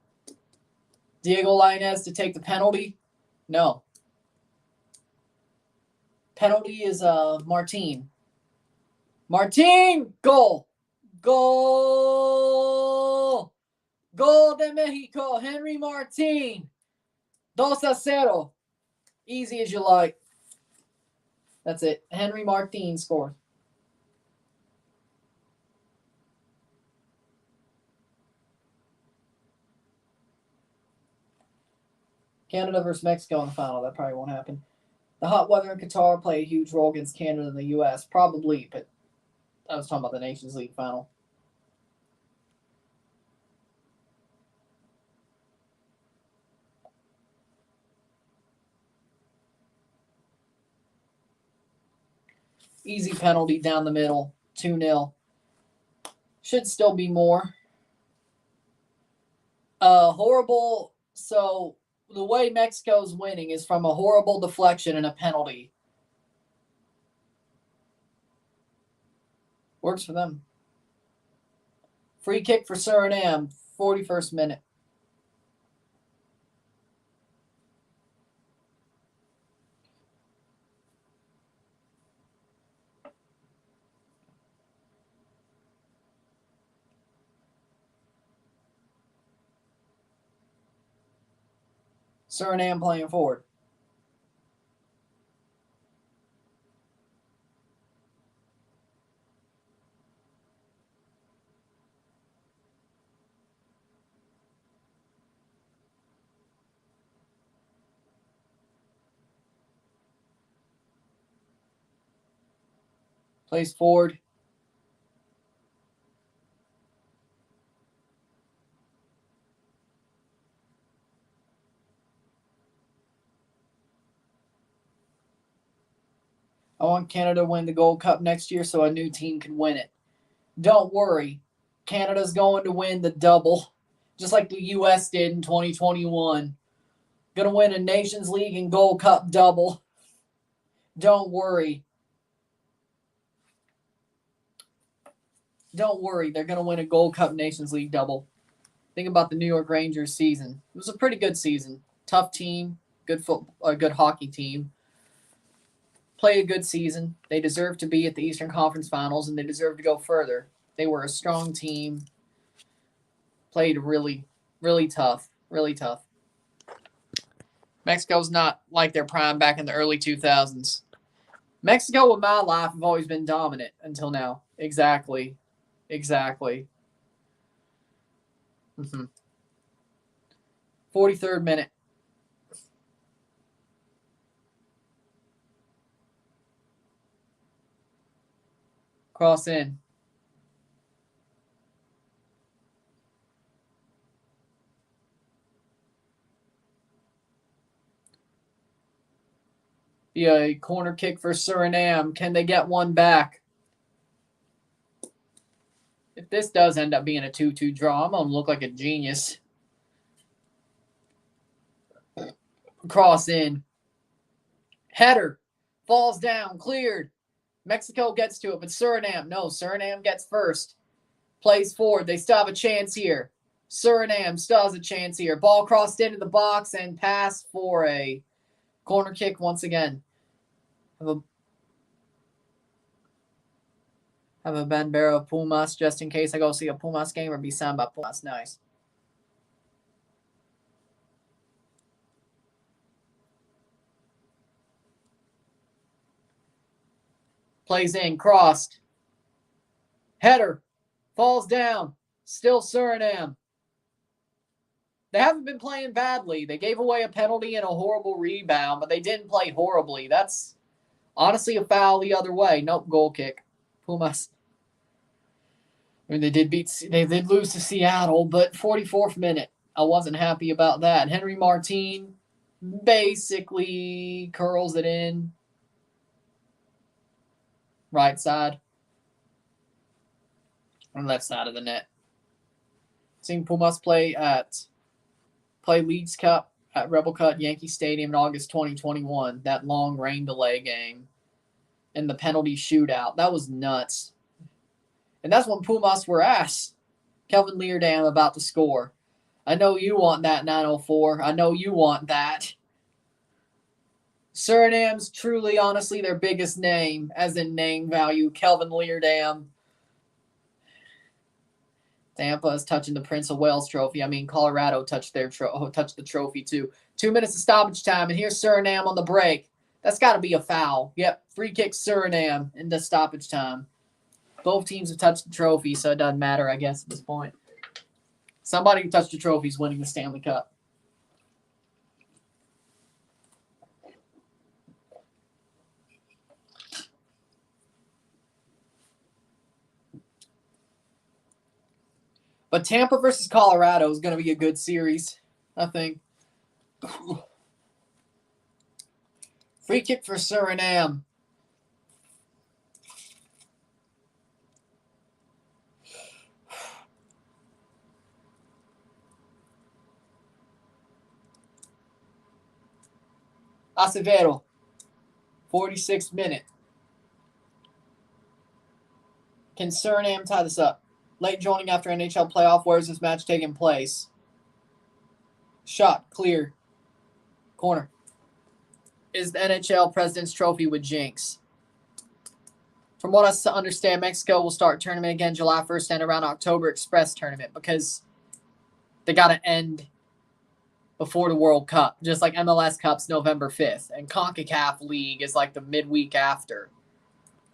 Diego Lainez to take the penalty. No. Penalty is Martin. Martin! Goal! Goal! Goal de Mexico, Henry Martin. 2-0. Easy as you like. That's it. Henry Martin scored. Canada versus Mexico in the final. That probably won't happen. The hot weather in Qatar play a huge role against Canada and the U.S. Probably, but I was talking about the Nations League final. Easy penalty down the middle. 2-0. Should still be more. Horrible. So the way Mexico's winning is from a horrible deflection and a penalty. Works for them. Free kick for Suriname. 41st minute. Suriname playing forward. Plays forward. I want Canada to win the Gold Cup next year so a new team can win it. Don't worry. Canada's going to win the double, just like the U.S. did in 2021. Going to win a Nations League and Gold Cup double. Don't worry. Don't worry. They're going to win a Gold Cup Nations League double. Think about the New York Rangers season. It was a pretty good season. Tough team, good hockey team. Play a good season. They deserve to be at the Eastern Conference Finals, and they deserve to go further. They were a strong team. Played really, really tough. Really tough. Mexico's not like their prime back in the early 2000s. Mexico, with my life, have always been dominant until now. Exactly. 43rd minute. Cross in. A corner kick for Suriname. Can they get one back? If this does end up being a 2-2 draw, I'm going to look like a genius. Cross in. Header. Falls down. Cleared. Mexico gets to it, but Suriname. No, Suriname gets first. Plays forward. They still have a chance here. Suriname still has a chance here. Ball crossed into the box and pass for a corner kick once again. Have a bandera of Pumas just in case I go see a Pumas game or be signed by Pumas. Nice. Plays in, crossed. Header. Falls down. Still Suriname. They haven't been playing badly. They gave away a penalty and a horrible rebound, but they didn't play horribly. That's honestly a foul the other way. Nope, goal kick. Pumas. I mean, they did lose to Seattle, but 44th minute. I wasn't happy about that. Henry Martin basically curls it in. Right side. On left side of the net. Seen Pumas play Leagues Cup at Rebel Cut Yankee Stadium in August 2021. That long rain delay game. And the penalty shootout. That was nuts. And that's when Pumas were ass. Kelvin Leerdam about to score. I know you want that 904. I know you want that. Suriname's truly, honestly, their biggest name, as in name value. Kelvin Leerdam. Tampa is touching the Prince of Wales trophy. I mean, Colorado touched the trophy too. 2 minutes of stoppage time, and here's Suriname on the break. That's got to be a foul. Yep, free kick Suriname into stoppage time. Both teams have touched the trophy, so it doesn't matter, I guess, at this point. Somebody who touched the trophy is winning the Stanley Cup. But Tampa versus Colorado is going to be a good series, I think. Free kick for Suriname. Acevedo, 46th minute. Can Suriname tie this up? Late joining after NHL playoff. Where is this match taking place? Shot, clear. Corner. Is the NHL President's Trophy with Jinx? From what I understand, Mexico will start tournament again July 1st and around October Express tournament because they got to end before the World Cup, just like MLS Cup's November 5th. And CONCACAF League is like the midweek after.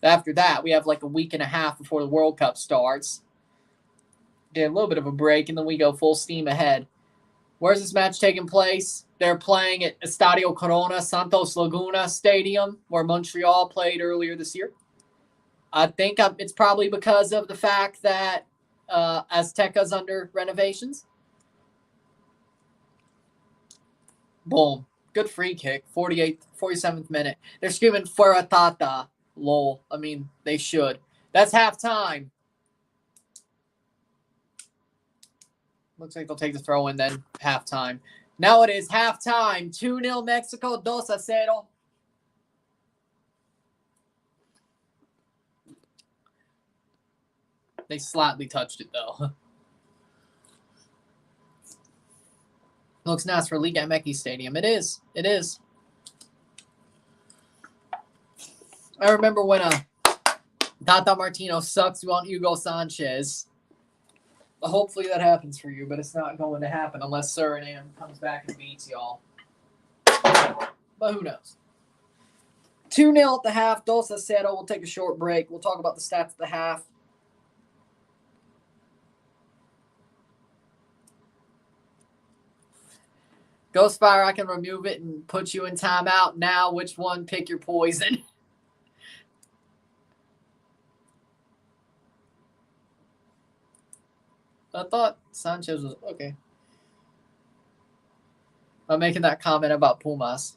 After that, we have like a week and a half before the World Cup starts. Get a little bit of a break, and then we go full steam ahead. Where's this match taking place? They're playing at Estadio Corona Santos Laguna Stadium, where Montreal played earlier this year. I think it's probably because of the fact that Azteca's under renovations. Boom. Good free kick. 47th minute. They're screaming Fuera Tata. Lol. I mean, they should. That's halftime. Looks like they'll take the throw in then. Halftime. Now it is halftime. 2-0 Mexico. 2-0. They slightly touched it, though. Looks nice for Liga MX Stadium. It is. It is. I remember when Tata Martino sucks. We want Hugo Sanchez. Hopefully that happens for you, but it's not going to happen unless Suriname comes back and beats y'all. But who knows? 2-0 at the half. 2-0. We'll take a short break. We'll talk about the stats at the half. Ghostfire, I can remove it and put you in timeout now. Which one? Pick your poison. I thought Sanchez was okay. I'm making that comment about Pumas.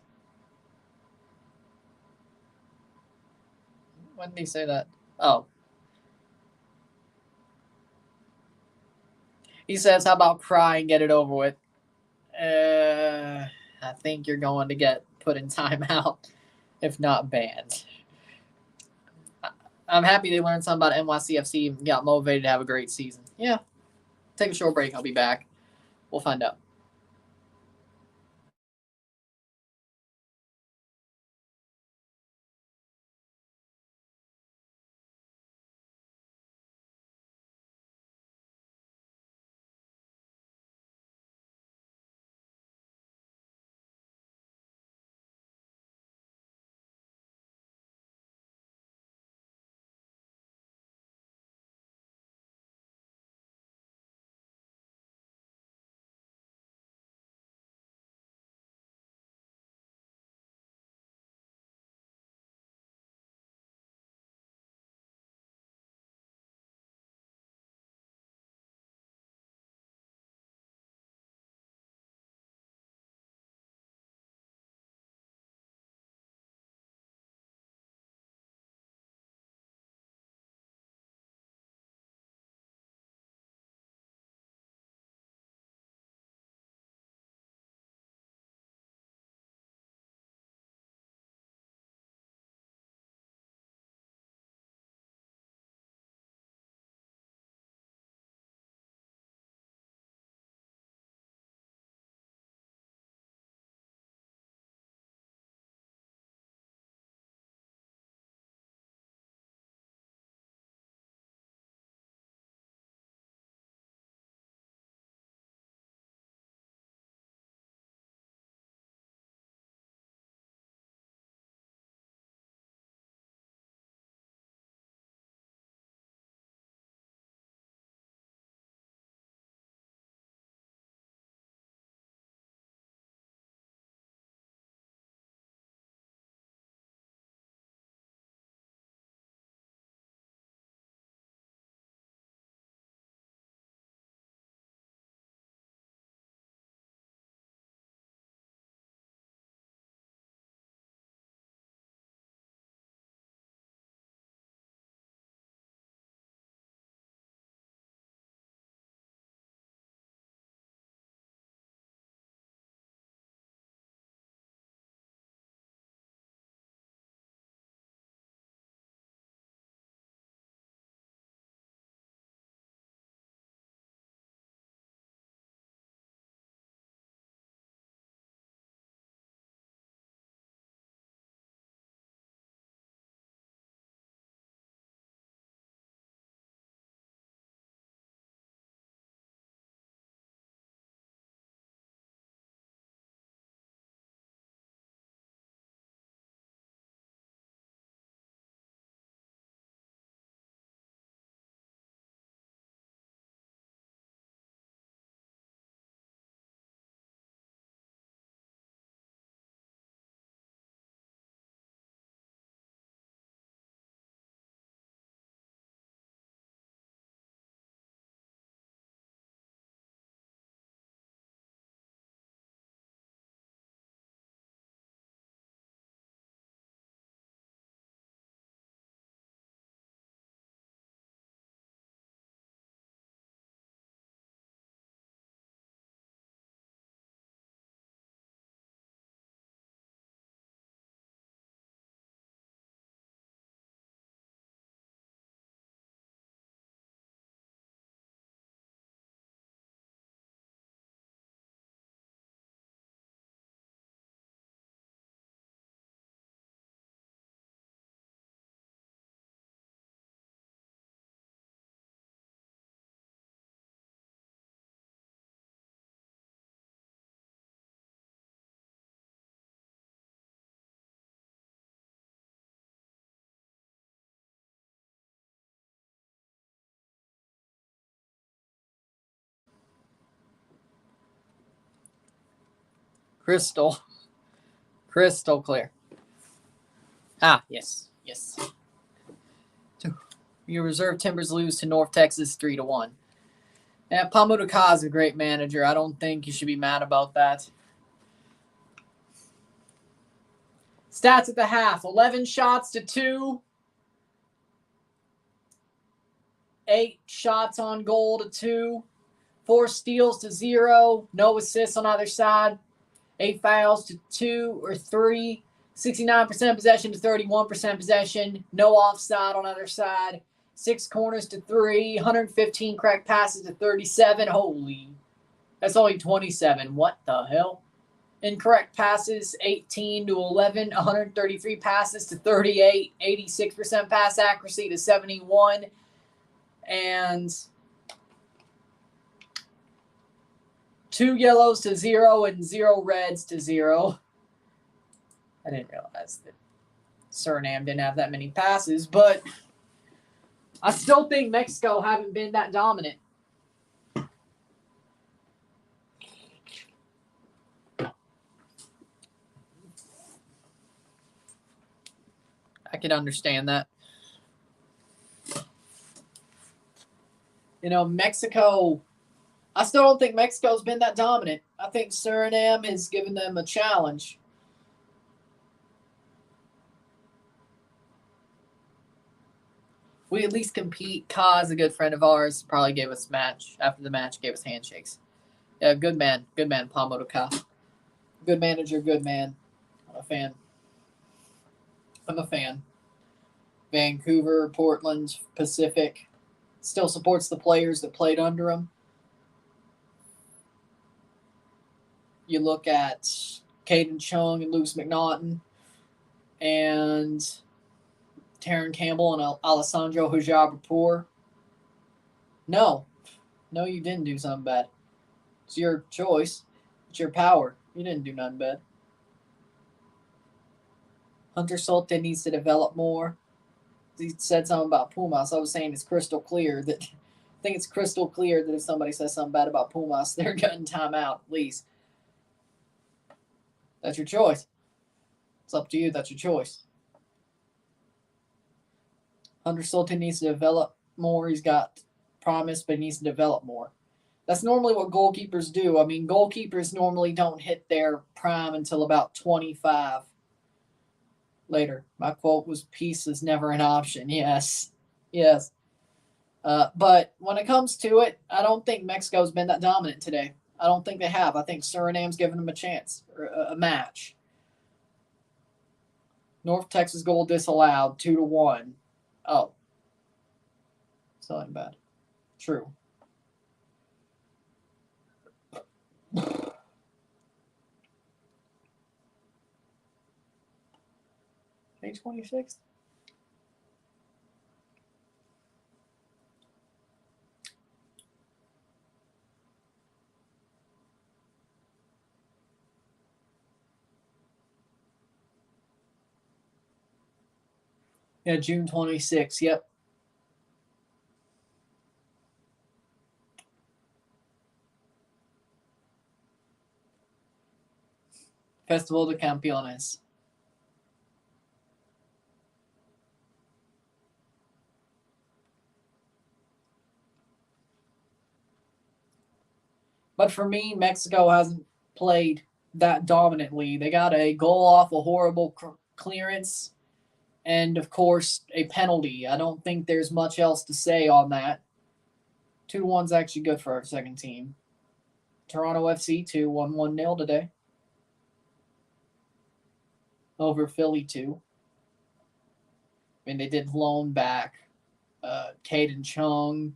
When did he say that? Oh. He says, how about cry and get it over with? I think you're going to get put in timeout, if not banned. I'm happy they learned something about NYCFC and got motivated to have a great season. Yeah. Take a short break. I'll be back. We'll find out. Crystal clear. Yes. Your reserve Timbers lose to North Texas 3-1. Yeah, Pamuduka is a great manager. I don't think you should be mad about that. Stats at the half. 11 shots to 2. 8 shots on goal to 2. 4 steals to 0. No assists on either side. 8 fouls to 2 or 3. 69% possession to 31% possession. No offside on either side. 6 corners to 3. 115 cracked passes to 37. Holy. That's only 27. What the hell? Incorrect passes, 18 to 11. 133 passes to 38. 86% pass accuracy to 71. And 2 yellows to 0 and 0 reds to 0. I didn't realize that Suriname didn't have that many passes, but I still think Mexico haven't been that dominant. I can understand that. Mexico, I still don't think Mexico's been that dominant. I think Suriname has given them a challenge. We at least compete. Ka's a good friend of ours. Probably gave us match. After the match, gave us handshakes. Yeah, good man. Good man, Palmo Ka. Good manager, good man. I'm a fan. Vancouver, Portland, Pacific. Still supports the players that played under him. You look at Caden Chung and Luce McNaughton and Taryn Campbell and Alessandro Hujabrapur. No, you didn't do something bad. It's your choice. It's your power. You didn't do nothing bad. Hunter Solte needs to develop more. He said something about Pumas. I was saying it's crystal clear that I think it's crystal clear that if somebody says something bad about Pumas, they're getting time out, at least. That's your choice. It's up to you. That's your choice. Hunter Sultan needs to develop more. He's got promise, but he needs to develop more. That's normally what goalkeepers do. I mean, goalkeepers normally don't hit their prime until about 25. Later. My quote was, peace is never an option. Yes. But when it comes to it, I don't think Mexico's been that dominant today. I don't think they have. I think Suriname's given them a chance, or a match. North Texas goal disallowed, 2-1. Oh. Still ain't bad. True. May 26th? Yeah, June 26th. Yep. Festival de Campeones. But for me, Mexico hasn't played that dominantly. They got a goal off a horrible clearance and, of course, a penalty. I don't think there's much else to say on that. 2-1's actually good for our second team. Toronto FC 2, 1-0 today. Over Philly 2. I mean, they did loan back Caden Chung,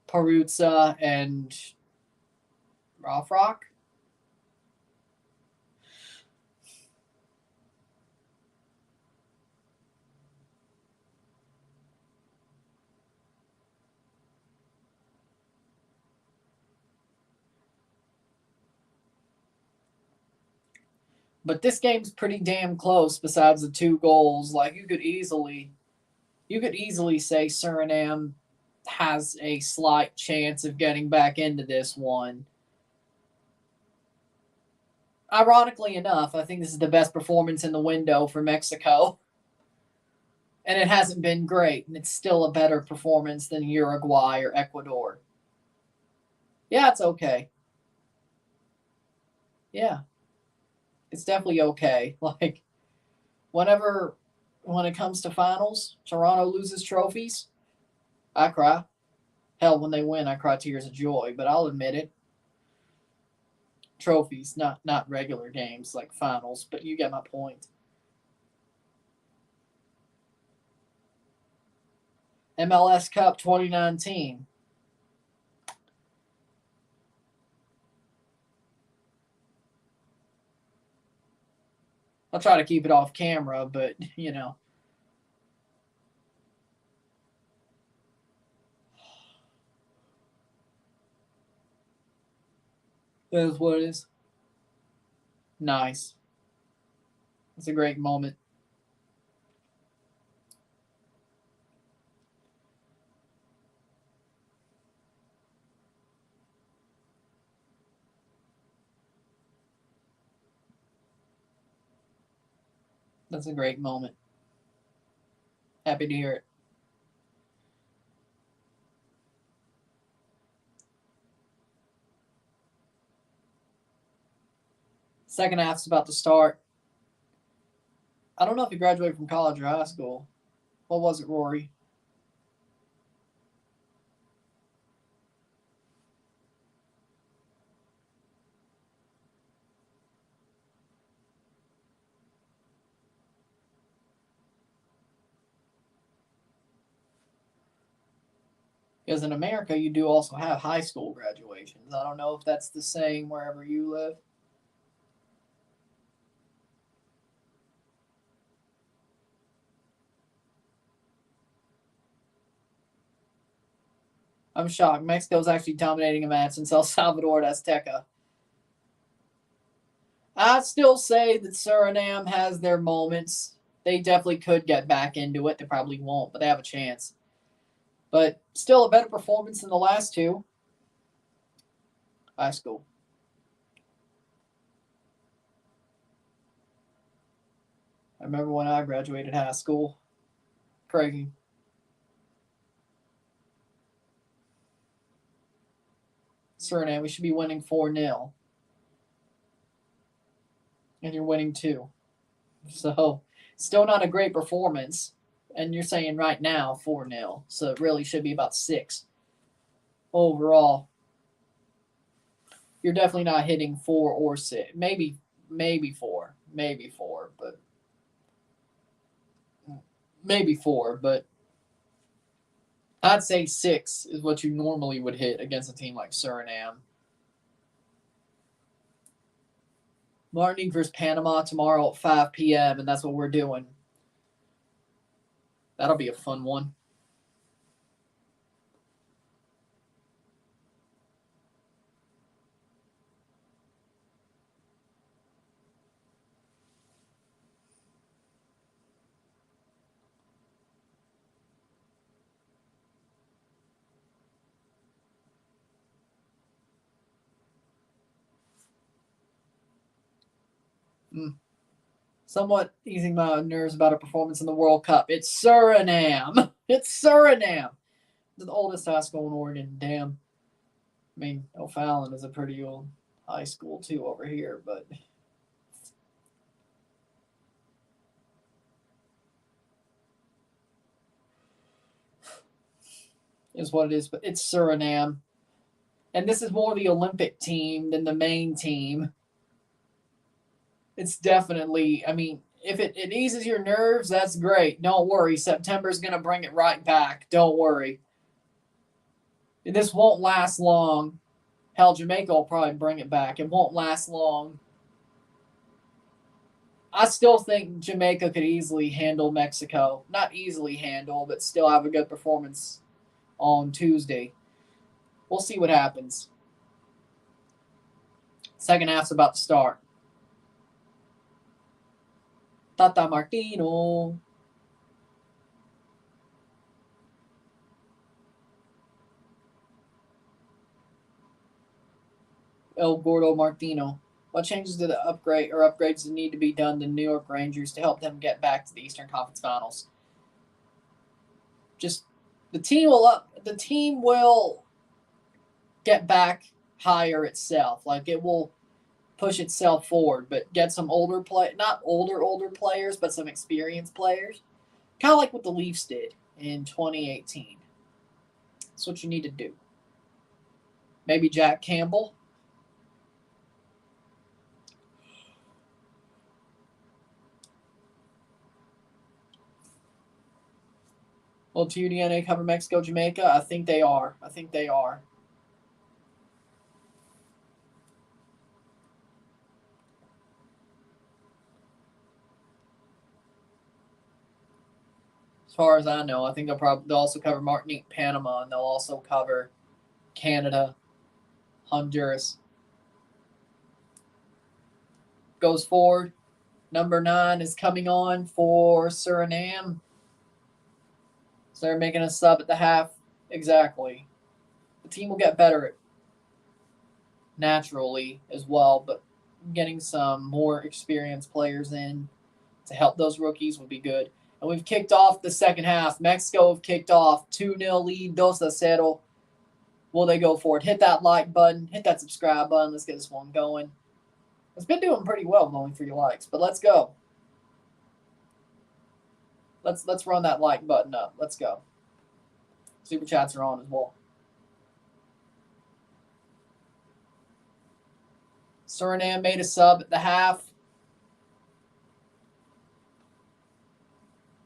Peruzza, and Rothrock. But this game's pretty damn close besides the 2 goals. Like, you could easily say Suriname has a slight chance of getting back into this one. Ironically enough, I think this is the best performance in the window for Mexico. And it hasn't been great, and it's still a better performance than Uruguay or Ecuador. Yeah, it's okay. Yeah, it's definitely okay. Like, when it comes to finals, Toronto loses trophies, I cry. Hell, when they win, I cry tears of joy, but I'll admit it. Trophies, not regular games like finals, but you get my point. MLS Cup 2019. I'll try to keep it off camera, but you know. That is what it is. Nice. It's a great moment. That's a great moment. Happy to hear it. Second half's about to start. I don't know if you graduated from college or high school. What was it, Rory? Because in America, you do also have high school graduations. I don't know if that's the same wherever you live. I'm shocked. Mexico's actually dominating a match since El Salvador at Azteca. I still say that Suriname has their moments. They definitely could get back into it. They probably won't, but they have a chance. But still a better performance than the last two. High school. I remember when I graduated high school. Crazy. Suriname, we should be winning 4-0. And you're winning 2. So, still not a great performance. And you're saying right now 4-0. So, it really should be about 6 overall. You're definitely not hitting 4 or 6. Maybe 4. Maybe 4, but maybe 4, but I'd say 6 is what you normally would hit against a team like Suriname. Martinique versus Panama tomorrow at 5 p.m., and that's what we're doing. That'll be a fun one. Somewhat easing my nerves about a performance in the World Cup. It's Suriname. It's Suriname. The oldest high school in Oregon. Damn. I mean, O'Fallon is a pretty old high school too over here, but is what it is. But it's Suriname. And this is more the Olympic team than the main team. It's definitely, I mean, if it eases your nerves, that's great. Don't worry. September's going to bring it right back. Don't worry. This won't last long. Hell, Jamaica will probably bring it back. It won't last long. I still think Jamaica could easily handle Mexico. Not easily handle, but still have a good performance on Tuesday. We'll see what happens. Second half's about to start. Tata Martino. El Gordo Martino. What changes do the upgrades that need to be done to New York Rangers to help them get back to the Eastern Conference Finals? Just the team will get back higher itself. Like it will push itself forward, but get some not older players, but some experienced players. Kind of like what the Leafs did in 2018. That's what you need to do. Maybe Jack Campbell. Will TUDNA cover Mexico, Jamaica? I think they are. As far as I know, I think they'll also cover Martinique, Panama, and they'll also cover Canada, Honduras. Goes forward. Number 9 is coming on for Suriname. So they're making a sub at the half. Exactly. The team will get better naturally as well, but getting some more experienced players in to help those rookies would be good. And we've kicked off the second half. Mexico have kicked off 2-0 lead, 2-0. Will they go for it? Hit that like button. Hit that subscribe button. Let's get this one going. It's been doing pretty well going for your likes, but let's go. Let's run that like button up. Let's go. Super chats are on as well. Suriname made a sub at the half.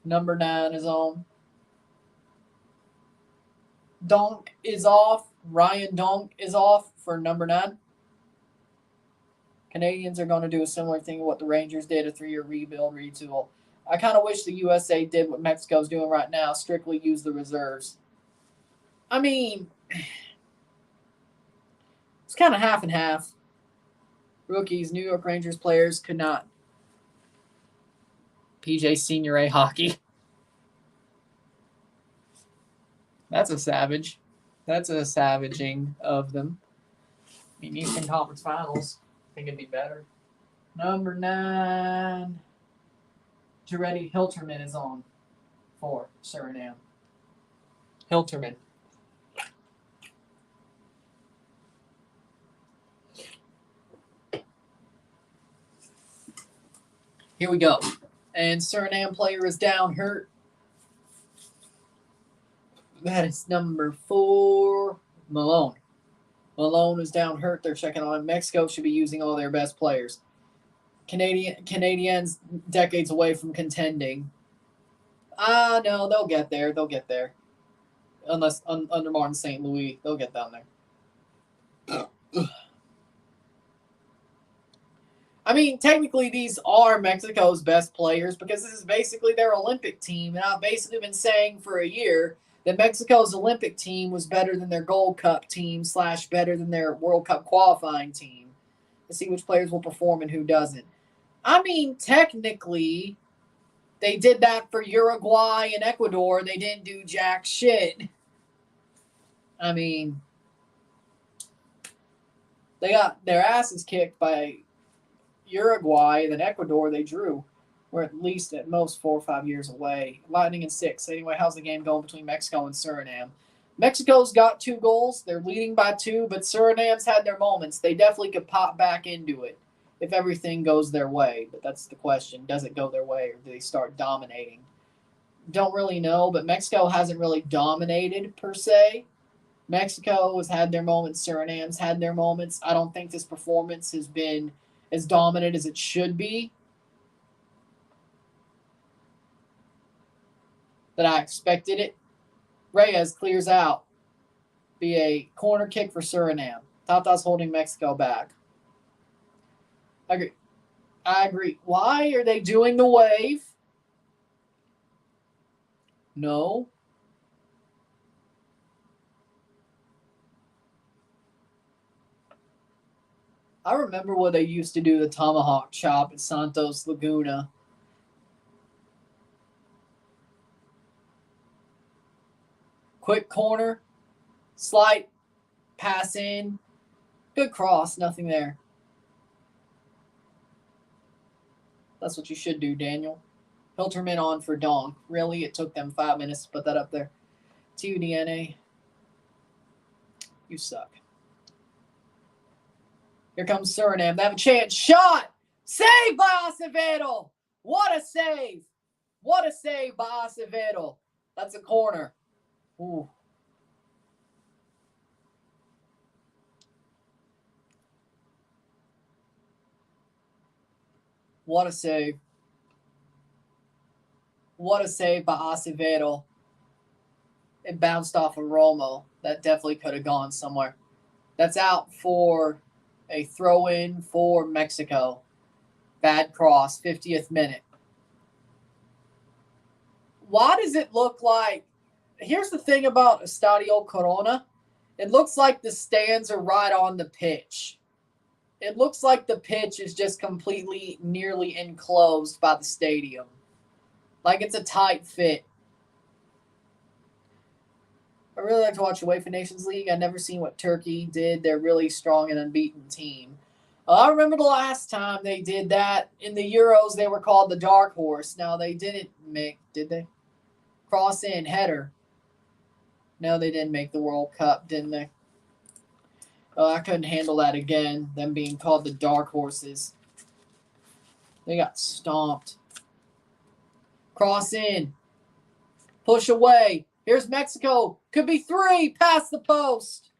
Number 9 is on. Donk is off. Ryan Donk is off for number 9. Canadians are going to do a similar thing to what the Rangers did, a 3-year rebuild, retool. I kind of wish the USA did what Mexico's doing right now, strictly use the reserves. I mean, it's kind of half and half. Rookies, New York Rangers players could not. PJ Senior A hockey. That's a savage. That's a savaging of them. I mean, Eastern Conference Finals. I think it'd be better. Number 9. Jaretti Hilterman is on for Suriname. Hilterman. Here we go. And Suriname player is down, hurt. That is number 4, Malone. Malone is down, hurt. They're checking on him. Mexico should be using all their best players. Canadians decades away from contending. No, they'll get there. They'll get there. Unless under Martin St. Louis, they'll get down there. I mean, technically, these are Mexico's best players because this is basically their Olympic team. And I've basically been saying for a year that Mexico's Olympic team was better than their Gold Cup team / better than their World Cup qualifying team. To see which players will perform and who doesn't. I mean, technically, they did that for Uruguay and Ecuador. They didn't do jack shit. I mean, they got their asses kicked by Uruguay, then Ecuador they drew. We're at least at most 4 or 5 years away. Lightning in 6. Anyway, how's the game going between Mexico and Suriname? Mexico's got 2 goals. They're leading by 2, but Suriname's had their moments. They definitely could pop back into it if everything goes their way. But that's the question. Does it go their way or do they start dominating? Don't really know, but Mexico hasn't really dominated per se. Mexico has had their moments. Suriname's had their moments. I don't think this performance has been as dominant as it should be. That I expected it. Reyes clears out. Be a corner kick for Suriname. Tata's holding Mexico back. I agree. Why are they doing the wave? No. I remember when they used to do the tomahawk chop at Santos Laguna. Quick corner, slight pass in, good cross, nothing there. That's what you should do, Daniel. Hilterman on for Dong. Really? It took them 5 minutes to put that up there. TUDNA. You suck. Here comes Suriname. They have a chance. Shot! Save by Acevedo! What a save! What a save by Acevedo. That's a corner. Ooh. What a save. What a save by Acevedo. It bounced off of Romo. That definitely could have gone somewhere. That's out for a throw-in for Mexico. Bad cross, 50th minute. Why does it look like... Here's the thing about Estadio Corona. It looks like the stands are right on the pitch. It looks like the pitch is just completely, nearly enclosed by the stadium. Like it's a tight fit. I really like to watch UEFA Nations League. I've never seen what Turkey did. They're really strong and unbeaten team. I remember the last time they did that. In the Euros, they were called the Dark Horse. Now, they didn't make, did they? Cross in, header. No, they didn't make the World Cup, didn't they? Oh, I couldn't handle that again, them being called the Dark Horses. They got stomped. Cross in. Push away. Here's Mexico. Could be 3. Past the post.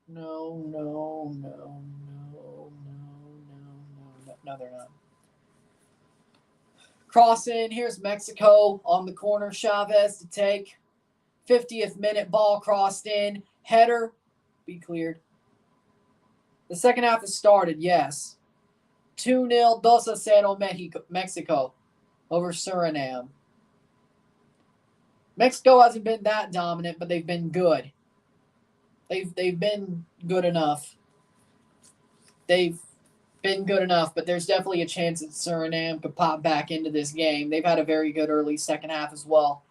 No, they're not. Cross in. Here's Mexico on the corner. Chavez to take. 50th minute, ball crossed in. Header. Be cleared. The second half has started, yes. 2-0, 2-0 Mexico over Suriname. Mexico hasn't been that dominant, but they've been good. They've been good enough. They've been good enough, but there's definitely a chance that Suriname could pop back into this game. They've had a very good early second half as well.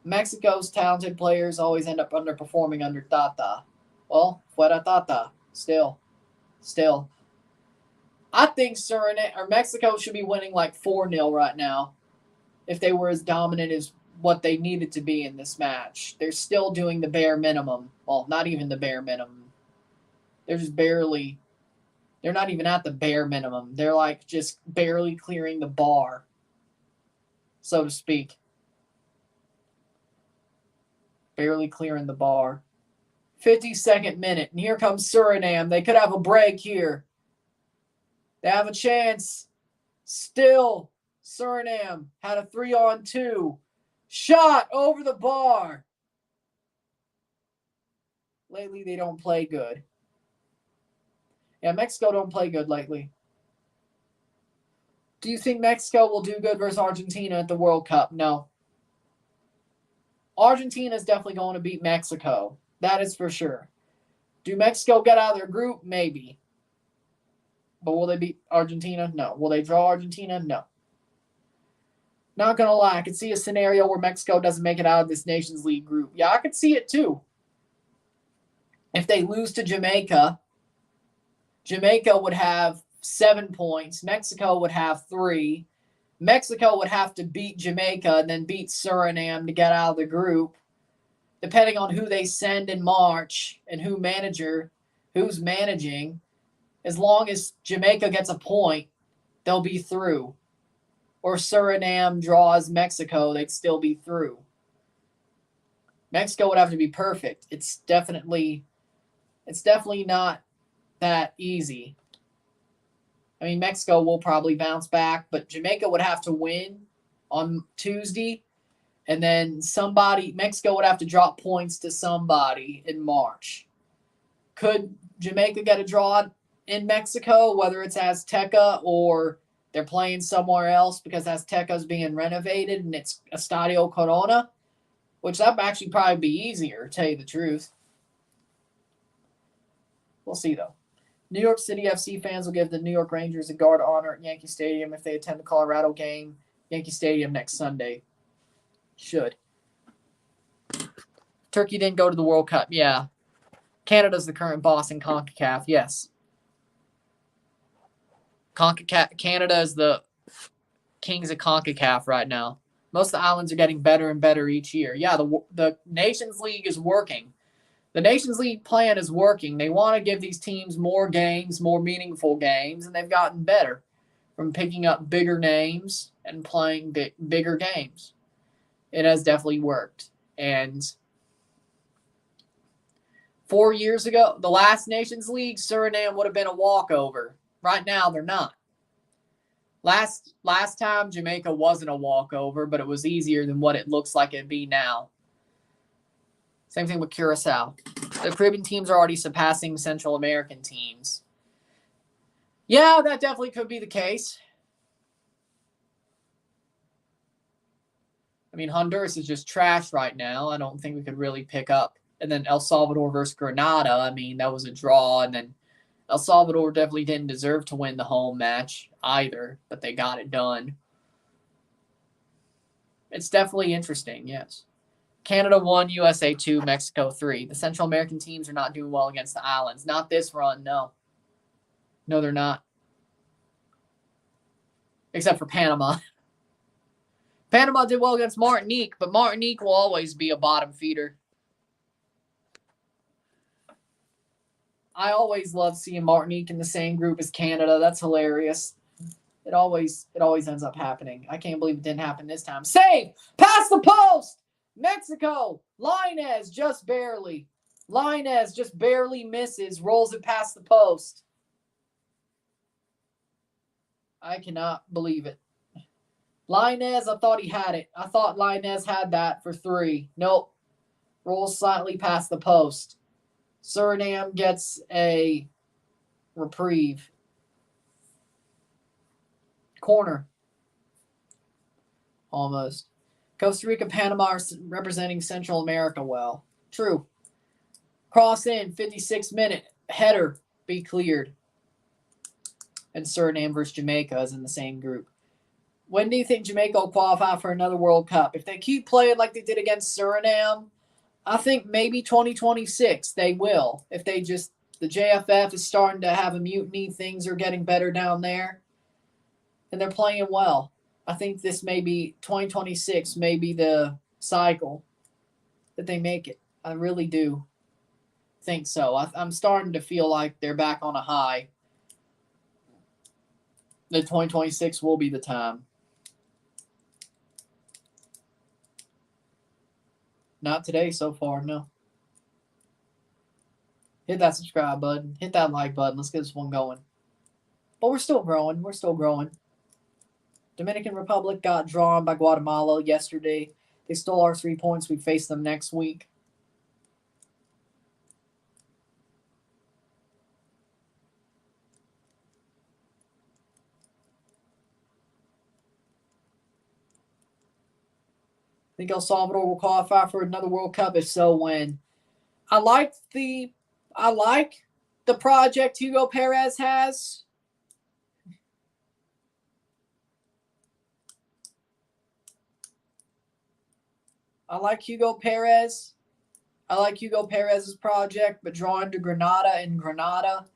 Mexico's talented players always end up underperforming under Tata. Well, fuera Tata. Still. I think Suriname or Mexico should be winning like 4-0 right now if they were as dominant as what they needed to be in this match. They're still doing the bare minimum. Well, not even the bare minimum. They're just barely... They're not even at the bare minimum. They're like just barely clearing the bar, so to speak. Barely clearing the bar. 52nd minute, and here comes Suriname. They could have a break here. They have a chance. Still, Suriname had a 3-on-2. Shot over the bar. Lately, they don't play good. Yeah, Mexico don't play good lately. Do you think Mexico will do good versus Argentina at the World Cup? No. Argentina is definitely going to beat Mexico. That is for sure. Do Mexico get out of their group? Maybe. But will they beat Argentina? No. Will they draw Argentina? No. Not going to lie. I could see a scenario where Mexico doesn't make it out of this Nations League group. Yeah, I could see it too. If they lose to Jamaica, Jamaica would have 7 points. Mexico would have 3. Mexico would have to beat Jamaica and then beat Suriname to get out of the group. Depending on who they send in March and who's managing, as long as Jamaica gets a point, they'll be through. Or Suriname draws Mexico, they'd still be through. Mexico would have to be perfect. It's definitely not that easy. I mean, Mexico will probably bounce back, but Jamaica would have to win on Tuesday, and then Mexico would have to drop points to somebody in March. Could Jamaica get a draw in Mexico, whether it's Azteca or they're playing somewhere else because Azteca's being renovated and it's Estadio Corona, which that would actually probably be easier, to tell you the truth. We'll see, though. New York City FC fans will give the New York Rangers a guard of honor at Yankee Stadium if they attend the Colorado game, Yankee Stadium next Sunday. Should. Turkey didn't go to the World Cup. Yeah. Canada's the current boss in CONCACAF. Yes. Canada is the kings of CONCACAF right now. Most of the islands are getting better and better each year. Yeah, the Nations League is working. The Nations League plan is working. They want to give these teams more games, more meaningful games, and they've gotten better from picking up bigger names and playing bigger games. It has definitely worked. And 4 years ago, the last Nations League, Suriname would have been a walkover. Right now, they're not. Last time, Jamaica wasn't a walkover, but it was easier than what it looks like it'd be now. Same thing with Curacao. The Caribbean teams are already surpassing Central American teams. Yeah, that definitely could be the case. I mean, Honduras is just trash right now. I don't think we could really pick up. And then El Salvador versus Grenada, I mean, that was a draw. And then El Salvador definitely didn't deserve to win the home match either, but they got it done. It's definitely interesting, yes. Canada 1, USA 2, Mexico 3. The Central American teams are not doing well against the islands. Not this run, no. No, they're not. Except for Panama. Panama did well against Martinique, but Martinique will always be a bottom feeder. I always love seeing Martinique in the same group as Canada. That's hilarious. It always ends up happening. I can't believe it didn't happen this time. Save! Pass the post! Mexico! Lainez just barely. Lainez just barely misses. Rolls it past the post. I cannot believe it. Lainez, I thought he had it. I thought Lainez had that for 3. Nope. Rolls slightly past the post. Suriname gets a reprieve. Corner. Almost. Costa Rica, Panama are representing Central America well. True. Cross in, 56 minute. Header, be cleared. And Suriname versus Jamaica is in the same group. When do you think Jamaica will qualify for another World Cup? If they keep playing like they did against Suriname, I think maybe 2026 they will. If they just, the JFF is starting to have a mutiny, things are getting better down there, and they're playing well. I think this may be 2026, may be the cycle that they make it. I really do think so. I'm starting to feel like they're back on a high. The 2026 will be the time. Not today so far, no. Hit that subscribe button. Hit that like button. Let's get this one going. But we're still growing. We're still growing. Dominican Republic got drawn by Guatemala yesterday. They stole our 3 points. We face them next week. I think El Salvador will qualify for another World Cup. If so, when? I like the project Hugo Perez has. I like Hugo Perez. I like Hugo Perez's project, but drawing to Grenada and Grenada,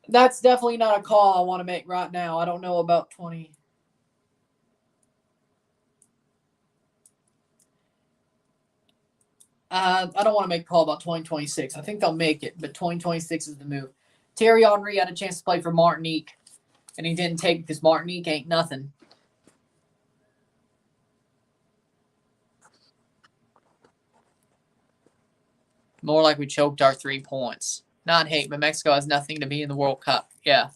that's definitely not a call I want to make right now. I don't know about 20. I don't want to make a call about 2026. I think they'll make it, but 2026 is the move. Thierry Henry had a chance to play for Martinique, and he didn't take it because Martinique ain't nothing. More like we choked our 3 points. Not hate, but Mexico has nothing to be in the World Cup. Yeah.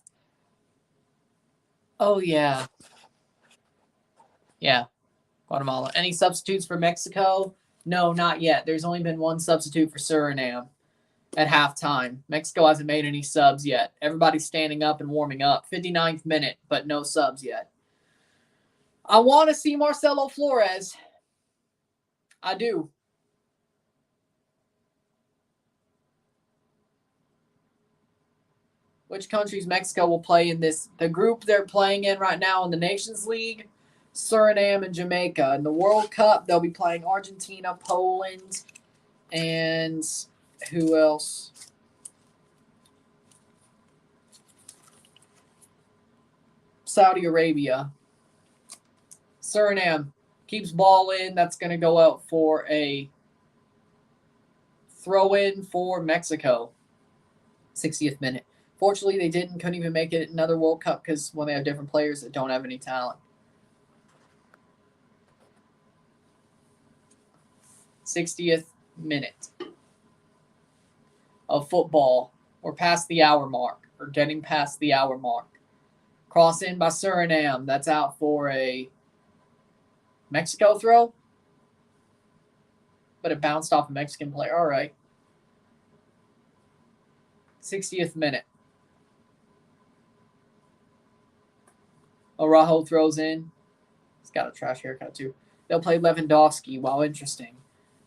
Oh, yeah. Yeah. Guatemala. Any substitutes for Mexico? No, not yet. There's only been one substitute for Suriname at halftime. Mexico hasn't made any subs yet. Everybody's standing up and warming up. 59th minute, but no subs yet. I want to see Marcelo Flores. I do. which countries Mexico will play in this. The group they're playing in right now in the Nations League, Suriname and Jamaica. In the World Cup, they'll be playing Argentina, Poland, and who else? Saudi Arabia. Suriname keeps ball in. That's going to go out for a throw in for Mexico. 60th minute. Fortunately, they couldn't even make it another World Cup because when they have different players that don't have any talent. 60th minute of football. We're past the hour mark. We're getting past the hour mark. Cross in by Suriname. That's out for a Mexico throw. But it bounced off a Mexican player. All right. 60th minute. Araujo throws in. He's got a trash haircut too. They'll play Lewandowski. Wow, interesting.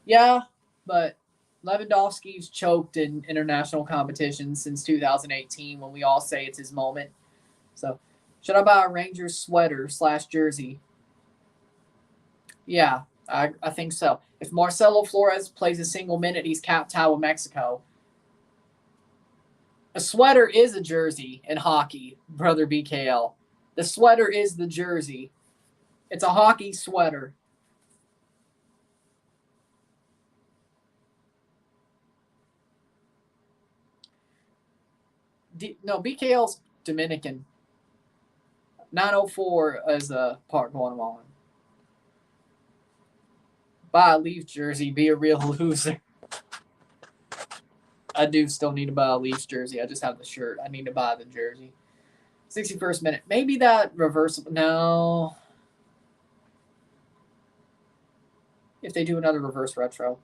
Yeah, but Lewandowski's choked in international competitions since 2018 when we all say it's his moment. So, should I buy a Rangers sweater / jersey? Yeah, I think so. If Marcelo Flores plays a single minute, he's capped out with Mexico. A sweater is a jersey in hockey, brother BKL. The sweater is the jersey. It's a hockey sweater. No, BKL's Dominican. 904 is a part Guatemalan. Buy a Leafs jersey, be a real loser. I do still need to buy a Leafs jersey. I just have the shirt. I need to buy the jersey. 61st minute. Maybe that reversible. No. If they do another reverse retro.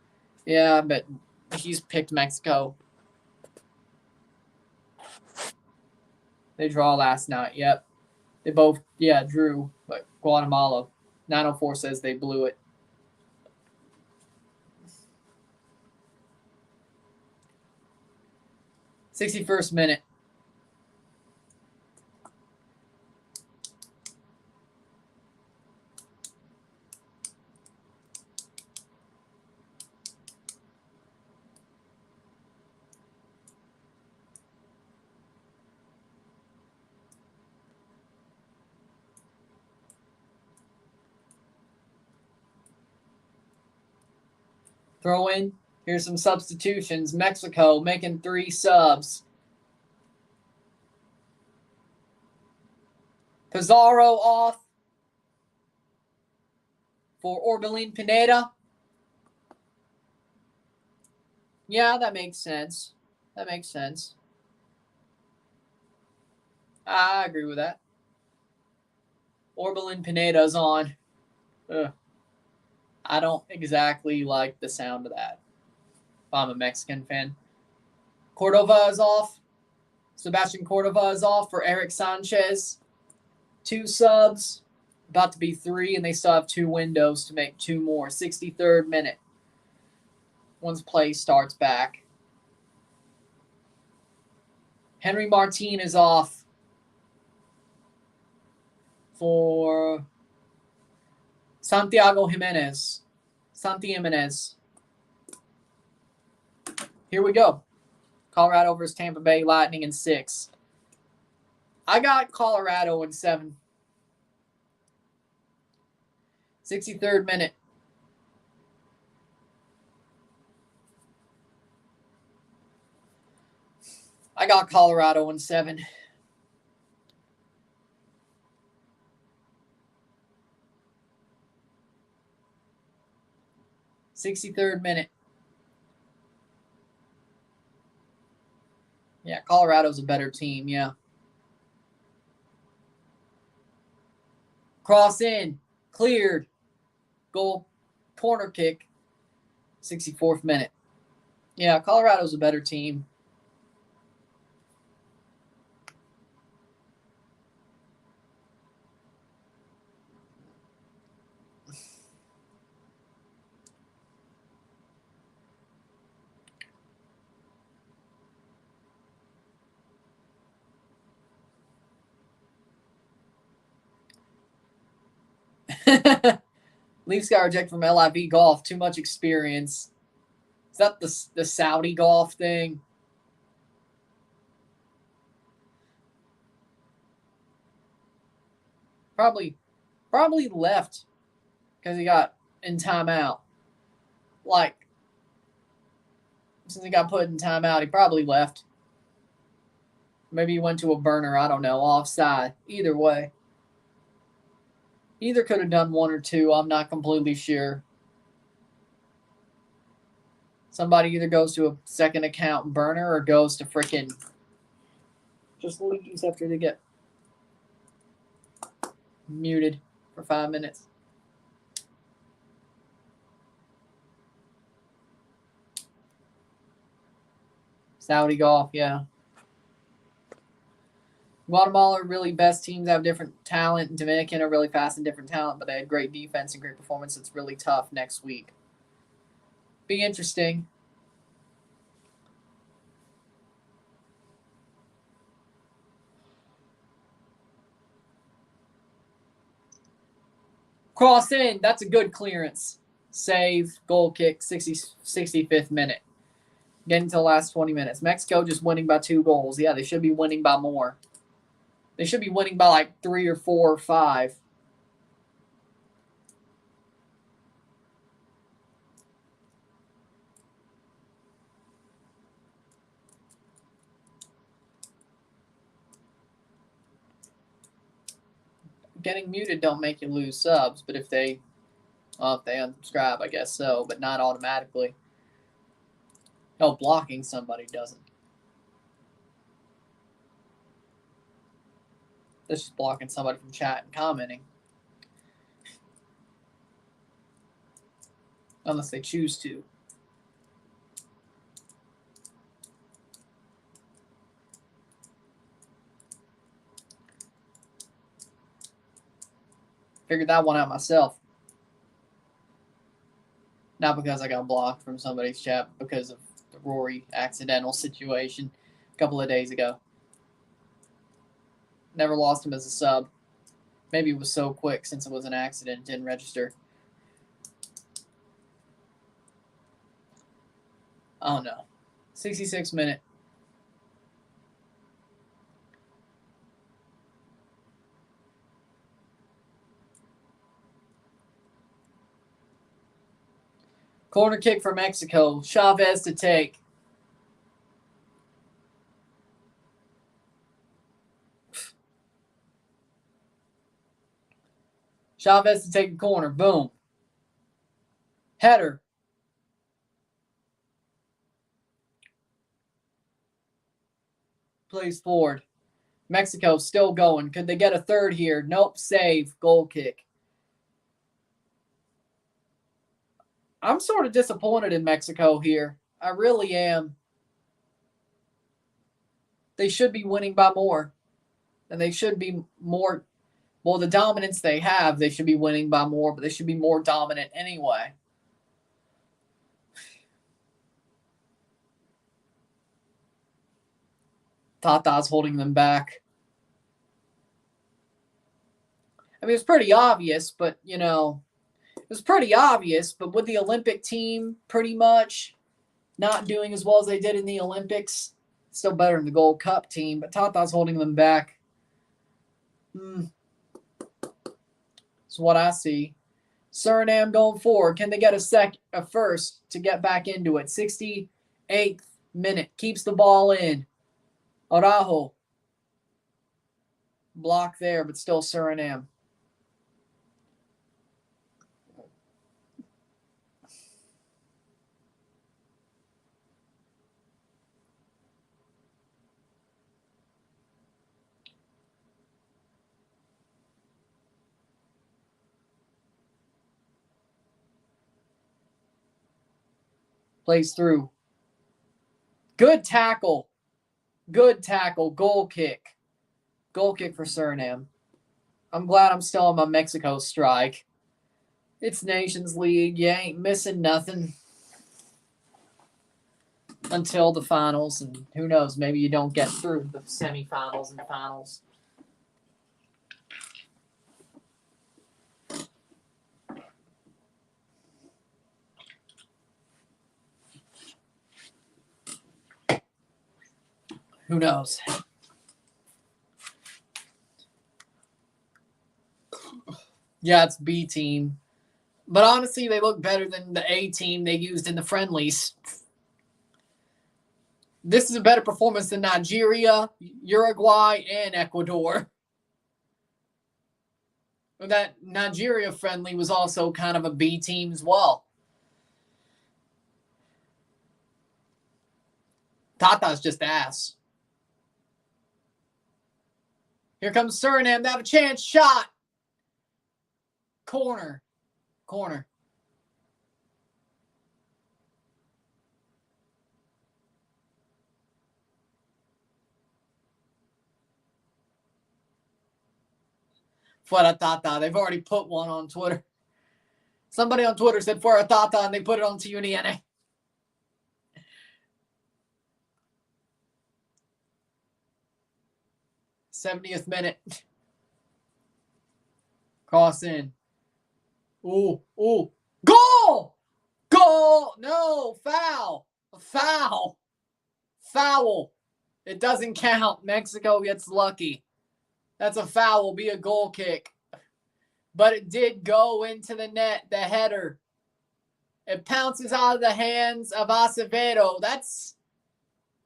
Yeah, but he's picked Mexico. They draw last night. Yep. They both, drew. But Guatemala. 904 says they blew it. '61st minute. Throw in. Here's some substitutions. Mexico making 3 subs. Pizarro off for Orbelin Pineda. Yeah, that makes sense. I agree with that. Orbelin Pineda's on. Ugh. I don't exactly like the sound of that. If I'm a Mexican fan. Cordova is off. Sebastian Cordova is off for Eric Sanchez. 2 subs. About to be 3, and they still have 2 windows to make 2 more. 63rd minute. Once play starts back. Henry Martin is off for Santiago Jimenez. Santi Jimenez. Here we go. Colorado versus Tampa Bay Lightning in 6. I got Colorado in 7. 63rd minute. I got Colorado in 7. '63rd minute. Yeah, Colorado's a better team, yeah. Cross in. Cleared. Goal. Corner kick. 64th minute. Yeah, Colorado's a better team. Leafs got rejected from LIV Golf. Too much experience. Is that the Saudi golf thing? Probably left because he got in timeout. Like, since he got put in timeout, he probably left. Maybe he went to a burner. I don't know. Offside. Either way. Either could have done one or two. I'm not completely sure. Somebody either goes to a second account burner or goes to frickin' just leaves after they get muted for 5 minutes. Saudi golf, yeah. Guatemala are really best teams, have different talent. Dominican are really fast and different talent, but they had great defense and great performance. It's really tough next week. Be interesting. Cross in. That's a good clearance. Save, goal kick, 65th minute. Getting to the last 20 minutes. Mexico just winning by 2 goals. Yeah, they should be winning by more. They should be winning by like 3 or 4 or 5. Getting muted don't make you lose subs, but if they unsubscribe, I guess so, but not automatically. No, blocking somebody doesn't. That's just blocking somebody from chat and commenting. Unless they choose to. Figured that one out myself. Not because I got blocked from somebody's chat, but because of the Rory accidental situation a couple of days ago. Never lost him as a sub. Maybe it was so quick since it was an accident, didn't register. Oh no. 66 minute. Corner kick for Mexico. Chavez to take. Chavez to take the corner. Boom. Header. Plays forward. Mexico still going. Could they get a third here? Nope. Save. Goal kick. I'm sort of disappointed in Mexico here. I really am. They should be winning by more. And they should be more. Well, the dominance they have, they should be winning by more, but they should be more dominant anyway. Tata's holding them back. I mean, it's pretty obvious, but, you know, it was pretty obvious, but with the Olympic team pretty much not doing as well as they did in the Olympics, still better than the Gold Cup team, but Tata's holding them back. That's what I see. Suriname going forward. Can they get a first to get back into it? 68th minute. Keeps the ball in. Araujo. Block there, but still Suriname. Plays through. Good tackle. Good tackle. Goal kick. Goal kick for Suriname. I'm glad I'm still on my Mexico strike. It's Nations League. You ain't missing nothing until the finals. And who knows, maybe you don't get through the semifinals and finals. Who knows? Yeah, it's B team. But honestly, they look better than the A team they used in the friendlies. This is a better performance than Nigeria, Uruguay, and Ecuador. That Nigeria friendly was also kind of a B team as well. Tata's just ass. Here comes Suriname. They have a chance. Shot. Corner. Fuera Tata. They've already put one on Twitter. Somebody on Twitter said Fuera Tata, and they put it on TUNINA. '70th minute. Cross in. Ooh. Goal! No, foul. Foul. It doesn't count. Mexico gets lucky. That's a foul. Will be a goal kick. But it did go into the net, the header. It pounces out of the hands of Acevedo.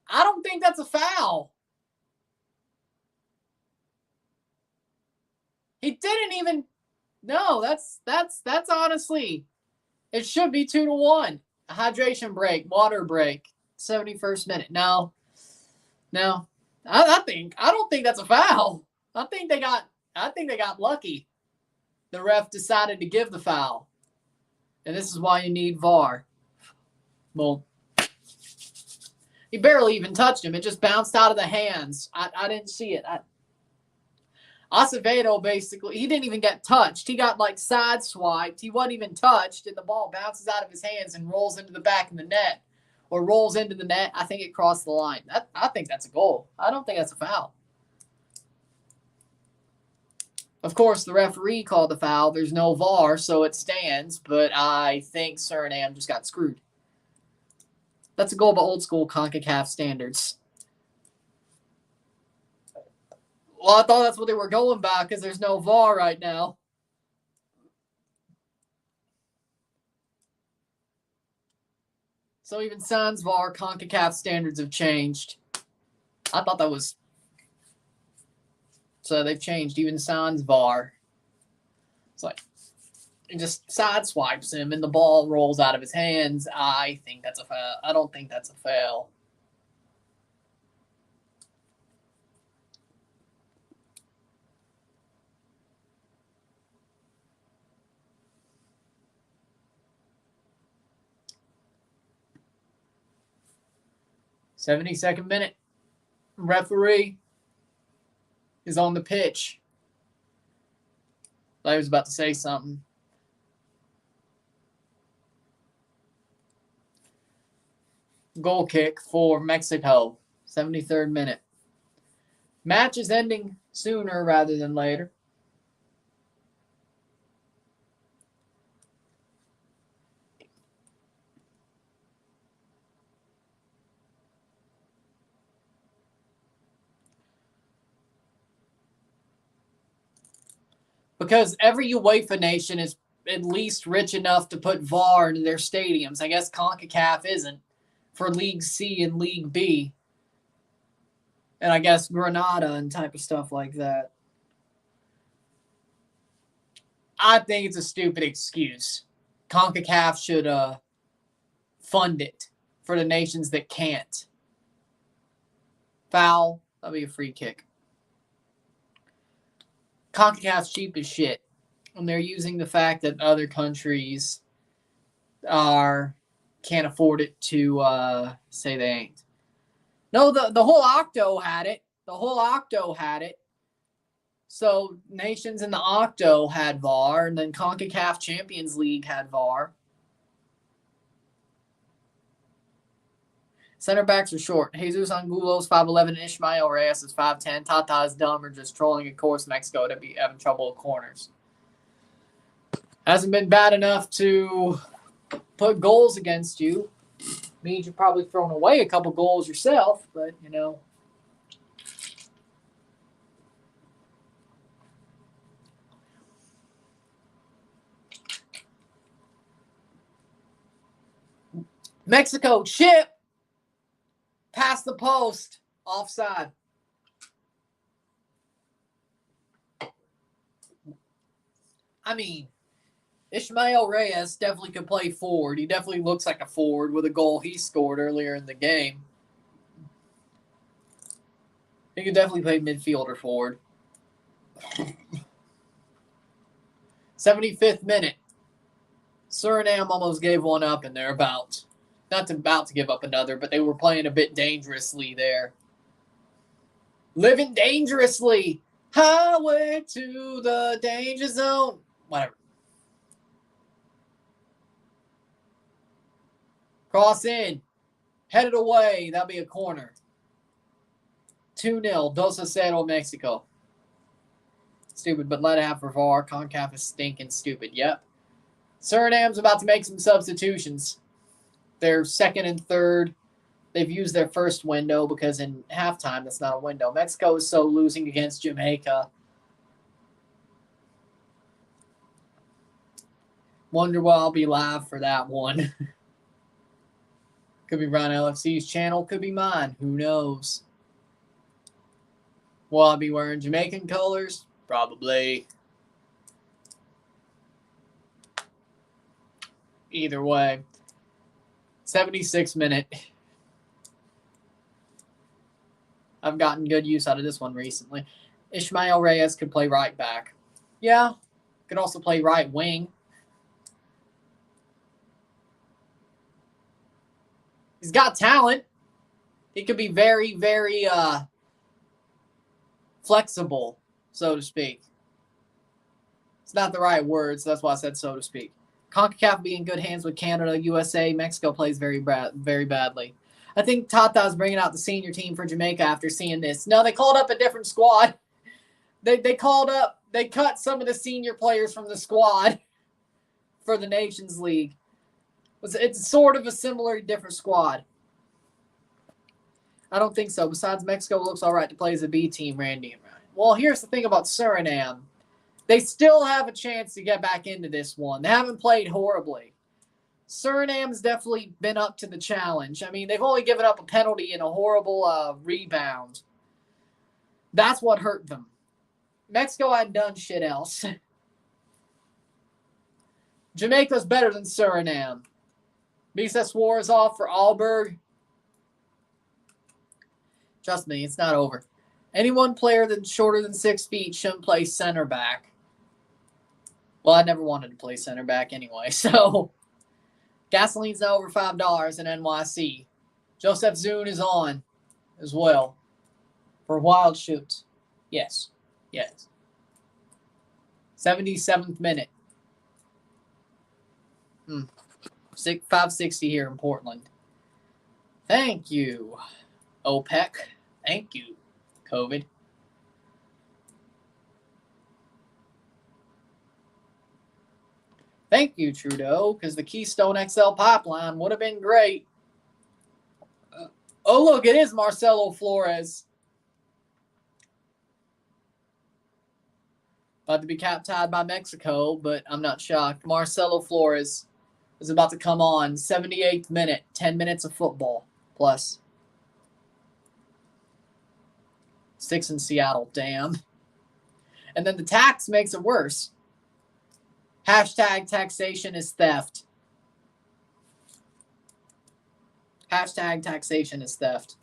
I don't think that's a foul. He didn't even. No, that's honestly. It should be 2-1. A hydration break, water break, 71st minute. No. I don't think that's a foul. I think they got lucky. The ref decided to give the foul. And this is why you need VAR. Well, he barely even touched him. It just bounced out of the hands. I didn't see it. Acevedo basically, he didn't even get touched. He got like side swiped. He wasn't even touched, and the ball bounces out of his hands and rolls into the back of the net, or rolls into the net. I think it crossed the line. I think that's a goal. I don't think that's a foul. Of course, the referee called the foul. There's no VAR, so it stands, but I think Suriname just got screwed. That's a goal by old school CONCACAF standards. Well, I thought that's what they were going by because there's no VAR right now. So even sans VAR, CONCACAF standards have changed. I thought that was... So they've changed even sans VAR. It's like, it just side swipes him and the ball rolls out of his hands. I think that's a foul. I don't think that's a foul. '72nd minute. Referee is on the pitch. I was about to say something. Goal kick for Mexico. 73rd minute. Match is ending sooner rather than later. Because every UEFA nation is at least rich enough to put VAR into their stadiums. I guess CONCACAF isn't for League C and League B. And I guess Granada and type of stuff like that. I think it's a stupid excuse. CONCACAF should fund it for the nations that can't. Foul, that'll be a free kick. CONCACAF's cheap as shit. And they're using the fact that other countries can't afford it to say they ain't. No, the whole Octo had it. The whole Octo had it. So nations in the Octo had VAR, and then CONCACAF Champions League had VAR. Center backs are short. Jesus Angulo's 5'11", Ishmael Reyes is 5'10". Tata is dumb or just trolling. Of course, Mexico to be having trouble with corners. Hasn't been bad enough to put goals against you. Means you're probably throwing away a couple goals yourself, but, you know, Mexico chip. Past the post. Offside. I mean, Ishmael Reyes definitely could play forward. He definitely looks like a forward with a goal he scored earlier in the game. He could definitely play midfield or forward. 75th minute. Suriname almost gave one up, and they're about to give up another, but they were playing a bit dangerously there. Living dangerously. Highway to the danger zone. Whatever. Cross in. Headed away. That'll be a corner. 2-0. 2-0 Mexico. Stupid, but let it have for VAR. CONCACAF is stinking stupid. Yep. Suriname's about to make some substitutions. They're second and third. They've used their first window because in halftime, that's not a window. Mexico is so losing against Jamaica. Wonder why I'll be live for that one. Could be Ron LFC's channel. Could be mine. Who knows? Will I be wearing Jamaican colors? Probably. Either way. 76th minute. I've gotten good use out of this one recently. Ishmael Reyes could play right back. Yeah. Could also play right wing. He's got talent. He could be very, very flexible, so to speak. It's not the right word, so that's why I said so to speak. CONCACAF be in good hands with Canada, USA. Mexico plays very badly. I think Tata's bringing out the senior team for Jamaica after seeing this. No, they called up a different squad. They cut some of the senior players from the squad for the Nations League. It's sort of a similar, different squad. I don't think so. Besides, Mexico looks all right to play as a B team, Randy and Ryan. Well, here's the thing about Suriname. They still have a chance to get back into this one. They haven't played horribly. Suriname's definitely been up to the challenge. I mean, they've only given up a penalty and a horrible rebound. That's what hurt them. Mexico hadn't done shit else. Jamaica's better than Suriname. Misa Suarez off for Alberg. Trust me, it's not over. Anyone player that's shorter than 6 feet shouldn't play center back. Well, I never wanted to play center back anyway, so gasoline's now over $5 in NYC. Joseph Zune is on as well for Wild Shoot. Yes. 77th minute. 560 here in Portland. Thank you, OPEC. Thank you, COVID. Thank you, Trudeau, because the Keystone XL pipeline would have been great. Oh, look, it is Marcelo Flores. About to be cap-tied by Mexico, but I'm not shocked. Marcelo Flores is about to come on. 78th minute, 10 minutes of football plus. 6 in Seattle, damn. And then the tax makes it worse. Hashtag taxation is theft. Hashtag taxation is theft.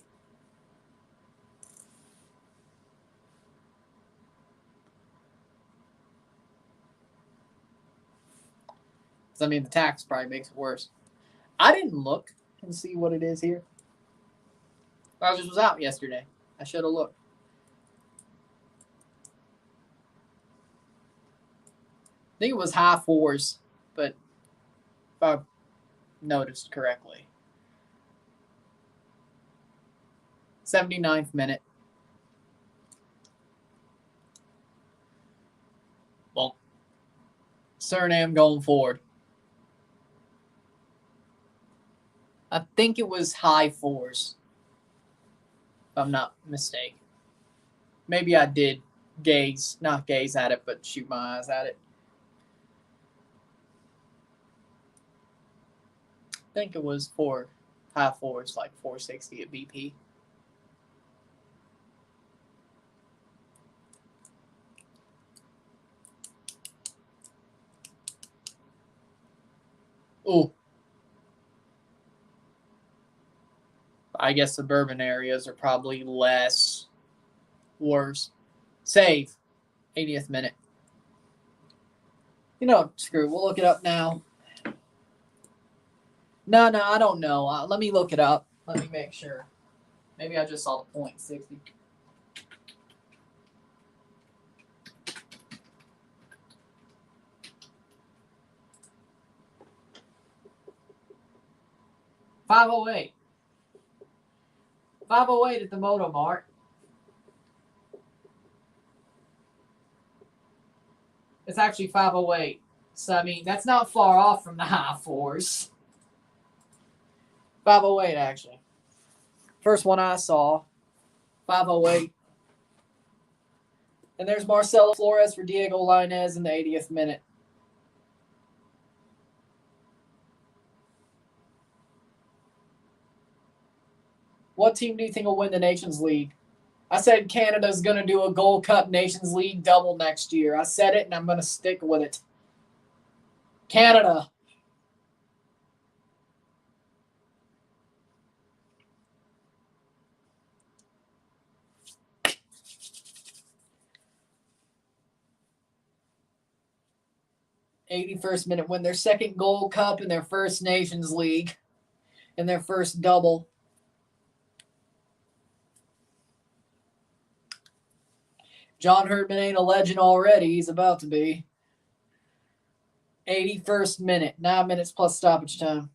I mean, the tax probably makes it worse. I didn't look and see what it is here. I just was out yesterday. I should have looked. I think it was high 4s, but if I noticed correctly. 79th minute. Well, Suriname going forward. I think it was high 4s, if I'm not mistaken. Maybe I did not gaze at it, but shoot my eyes at it. I think it was 4. High fours, like 460 at BP. Ooh. I guess suburban areas are probably less worse. Save. 80th minute. You know, screw it. We'll look it up now. No, I don't know. Let me look it up. Let me make sure. Maybe I just saw the .60. $5.08. $5.08 at the Moto Mart. It's actually 5.08. So, I mean, that's not far off from the high fours. 5.08, actually. First one I saw. 5.08. And there's Marcelo Flores for Diego Lainez in the 80th minute. What team do you think will win the Nations League? I said Canada's going to do a Gold Cup Nations League double next year. I said it, and I'm going to stick with it. Canada. '81st minute win their second Gold Cup in their first Nations League, in their first double. John Herdman ain't a legend already. He's about to be. 81st minute. 9 minutes plus stoppage time.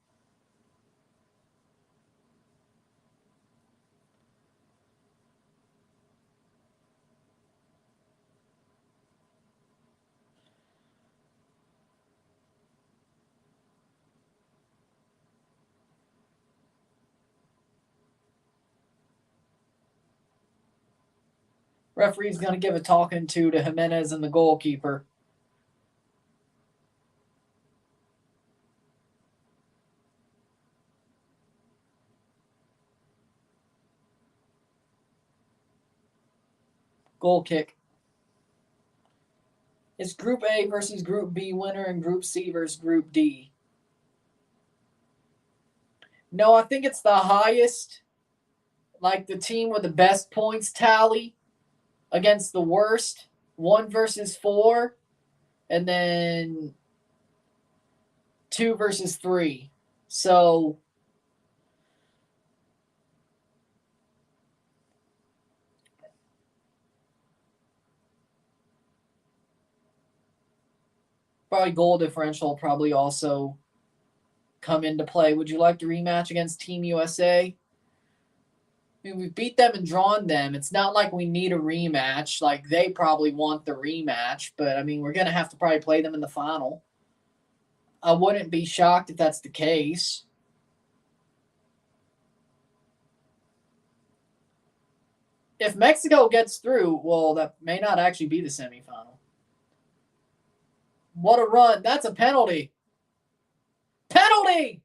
Referee's going to give a talking to Jimenez and the goalkeeper. Goal kick. It's Group A versus Group B winner and Group C versus Group D. No, I think it's the highest, like the team with the best points tally against the worst, 1 versus 4, and then 2 versus 3. So probably goal differential probably also come into play. Would you like to rematch against Team USA? I mean, we've beat them and drawn them. It's not like we need a rematch. Like, they probably want the rematch, but I mean, we're going to have to probably play them in the final. I wouldn't be shocked if that's the case. If Mexico gets through, well, that may not actually be the semifinal. What a run. That's a penalty. Penalty!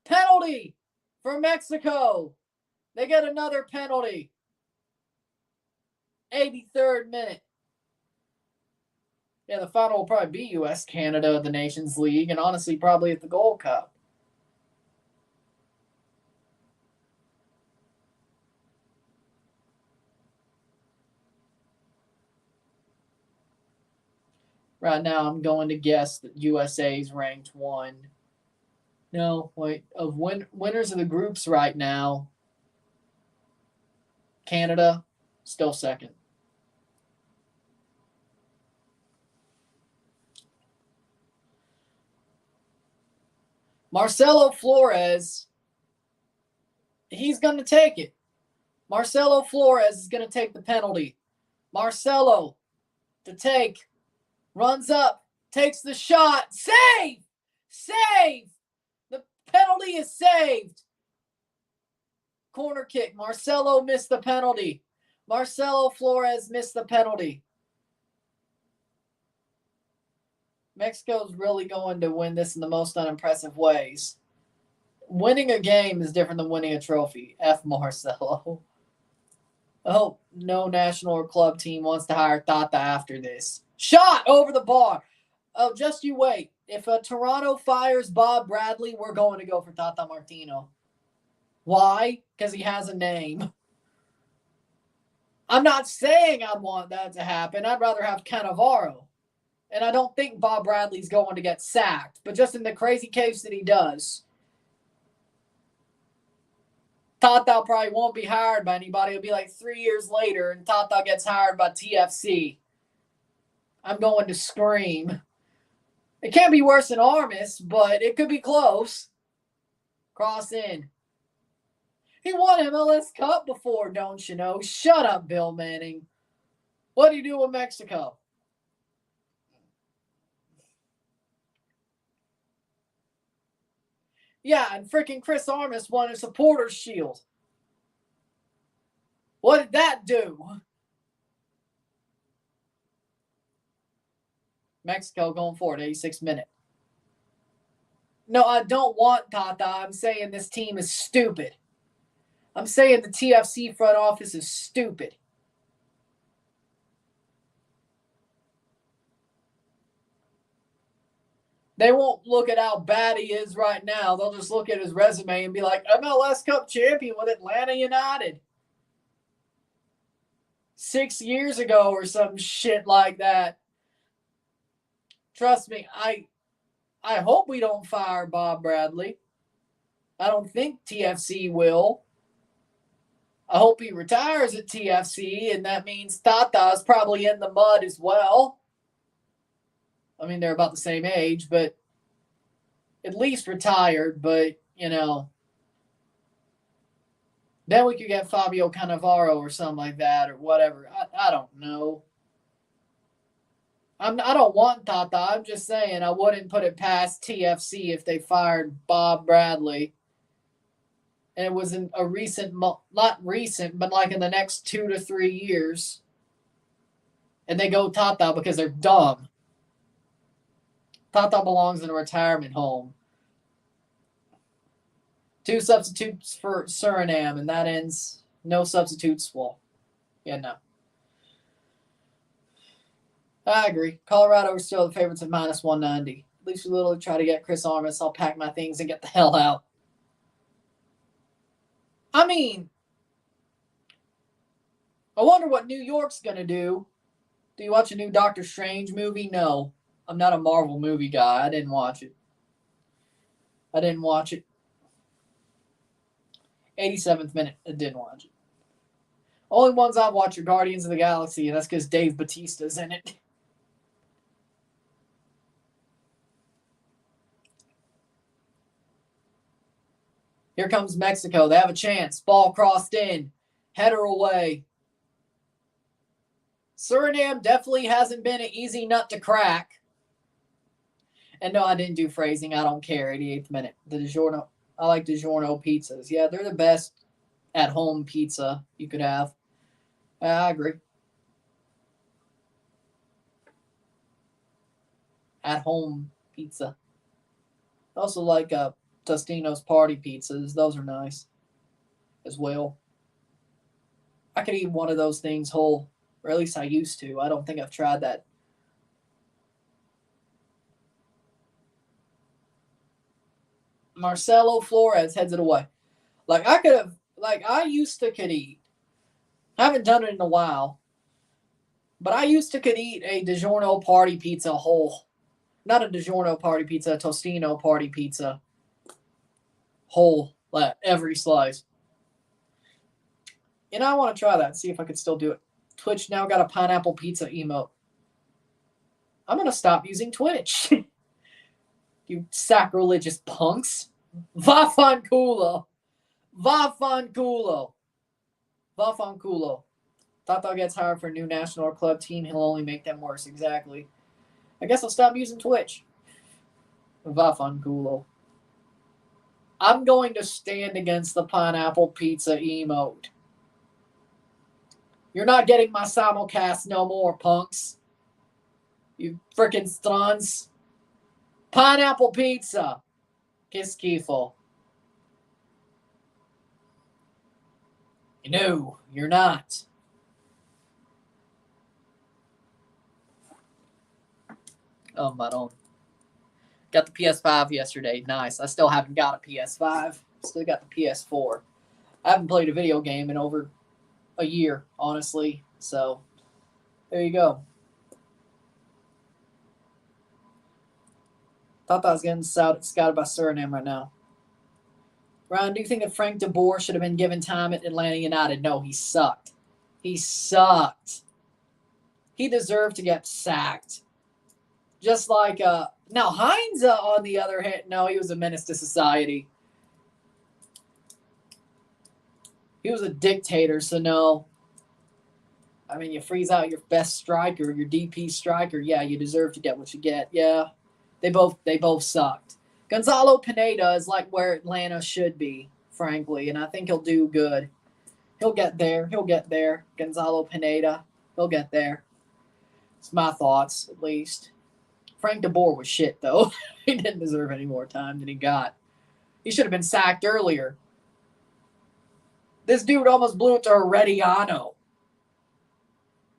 Penalty for Mexico. They get another penalty. 83rd minute. Yeah, the final will probably be U.S.-Canada, the Nations League, and honestly probably at the Gold Cup. Right now, I'm going to guess that USA's ranked 1. No, wait. Of winners of the groups right now, Canada still second. Marcelo Flores, he's going to take it. Marcelo Flores is going to take the penalty. Marcelo to take. Runs up, takes the shot. Save! Save! The penalty is saved. Corner kick. Marcelo missed the penalty. Marcelo Flores missed the penalty. Mexico's really going to win this in the most unimpressive ways. Winning a game is different than winning a trophy. F. Marcelo. I hope no national or club team wants to hire Tata after this. Shot over the bar. Oh, just you wait. If Toronto fires Bob Bradley, we're going to go for Tata Martino. Why? Because he has a name. I'm not saying I want that to happen. I'd rather have Cannavaro. And I don't think Bob Bradley's going to get sacked. But just in the crazy case that he does, Tata probably won't be hired by anybody. It'll be like 3 years later, and Tata gets hired by TFC. I'm going to scream. It can't be worse than Armis, but it could be close. Cross in. He won MLS Cup before, don't you know? Shut up, Bill Manning. What do you do with Mexico? Yeah, and freaking Chris Armis won a supporter's shield. What did that do? Mexico going forward, 86th minute. No, I don't want Tata. I'm saying this team is stupid. I'm saying the TFC front office is stupid. They won't look at how bad he is right now. They'll just look at his resume and be like, MLS Cup champion with Atlanta United 6 years ago or some shit like that. Trust me, I hope we don't fire Bob Bradley. I don't think TFC will. I hope he retires at TFC, and that means Tata's probably in the mud as well. I mean, they're about the same age, but at least retired. But, you know, then we could get Fabio Cannavaro or something like that or whatever. I don't know. I don't want Tata. I'm just saying I wouldn't put it past TFC if they fired Bob Bradley. And it was in a recent, not recent, but like in the next 2 to 3 years. And they go Tata because they're dumb. Tata belongs in a retirement home. 2 substitutes for Suriname, and that ends no substitutes. Well, yeah, no. I agree. Colorado are still the favorites at minus 190. At least we literally try to get Chris Armis. I'll pack my things and get the hell out. I mean, I wonder what New York's going to do. Do you watch a new Doctor Strange movie? No. I'm not a Marvel movie guy. I didn't watch it. 87th minute. I didn't watch it. Only ones I've watched are Guardians of the Galaxy, and that's because Dave Bautista's in it. Here comes Mexico. They have a chance. Ball crossed in. Header away. Suriname definitely hasn't been an easy nut to crack. And no, I didn't do phrasing. I don't care. 88th minute. The DiGiorno. I like DiGiorno pizzas. Yeah, they're the best at-home pizza you could have. I agree. At-home pizza. I also like Tostino's party pizzas. Those are nice as well. I could eat one of those things whole, or at least I used to. I don't think I've tried that. Marcelo Flores heads it away. I used to could eat. I haven't done it in a while. But I used to could eat a DiGiorno party pizza whole. Not a DiGiorno party pizza, a Tostino party pizza. Whole, like every slice. And I want to try that, see if I could still do it. Twitch now got a pineapple pizza emote. I'm going to stop using Twitch. You sacrilegious punks. Vafanculo. Tata gets hired for a new national or club team. He'll only make them worse. Exactly. I guess I'll stop using Twitch. Vafanculo. I'm going to stand against the pineapple pizza emote. You're not getting my simulcast no more, punks. You frickin' stuns. Pineapple pizza. Que schifo. No, you're not. Oh, Maron. Got the PS5 yesterday. Nice. I still haven't got a PS5. Still got the PS4. I haven't played a video game in over a year, honestly. So, there you go. Thought I was getting scouted by Suriname right now. Ryan, do you think that Frank de Boer should have been given time at Atlanta United? No, he sucked. He sucked. He deserved to get sacked. Just like, now Heinz, on the other hand, no, he was a menace to society. He was a dictator, so no. I mean, you freeze out your best striker, your DP striker. Yeah, you deserve to get what you get. Yeah, they both sucked. Gonzalo Pineda is like where Atlanta should be, frankly, and I think he'll do good. He'll get there. He'll get there. Gonzalo Pineda, he'll get there. It's my thoughts, at least. Frank de Boer was shit, though. He didn't deserve any more time than he got. He should have been sacked earlier. This dude almost blew it to Herediano.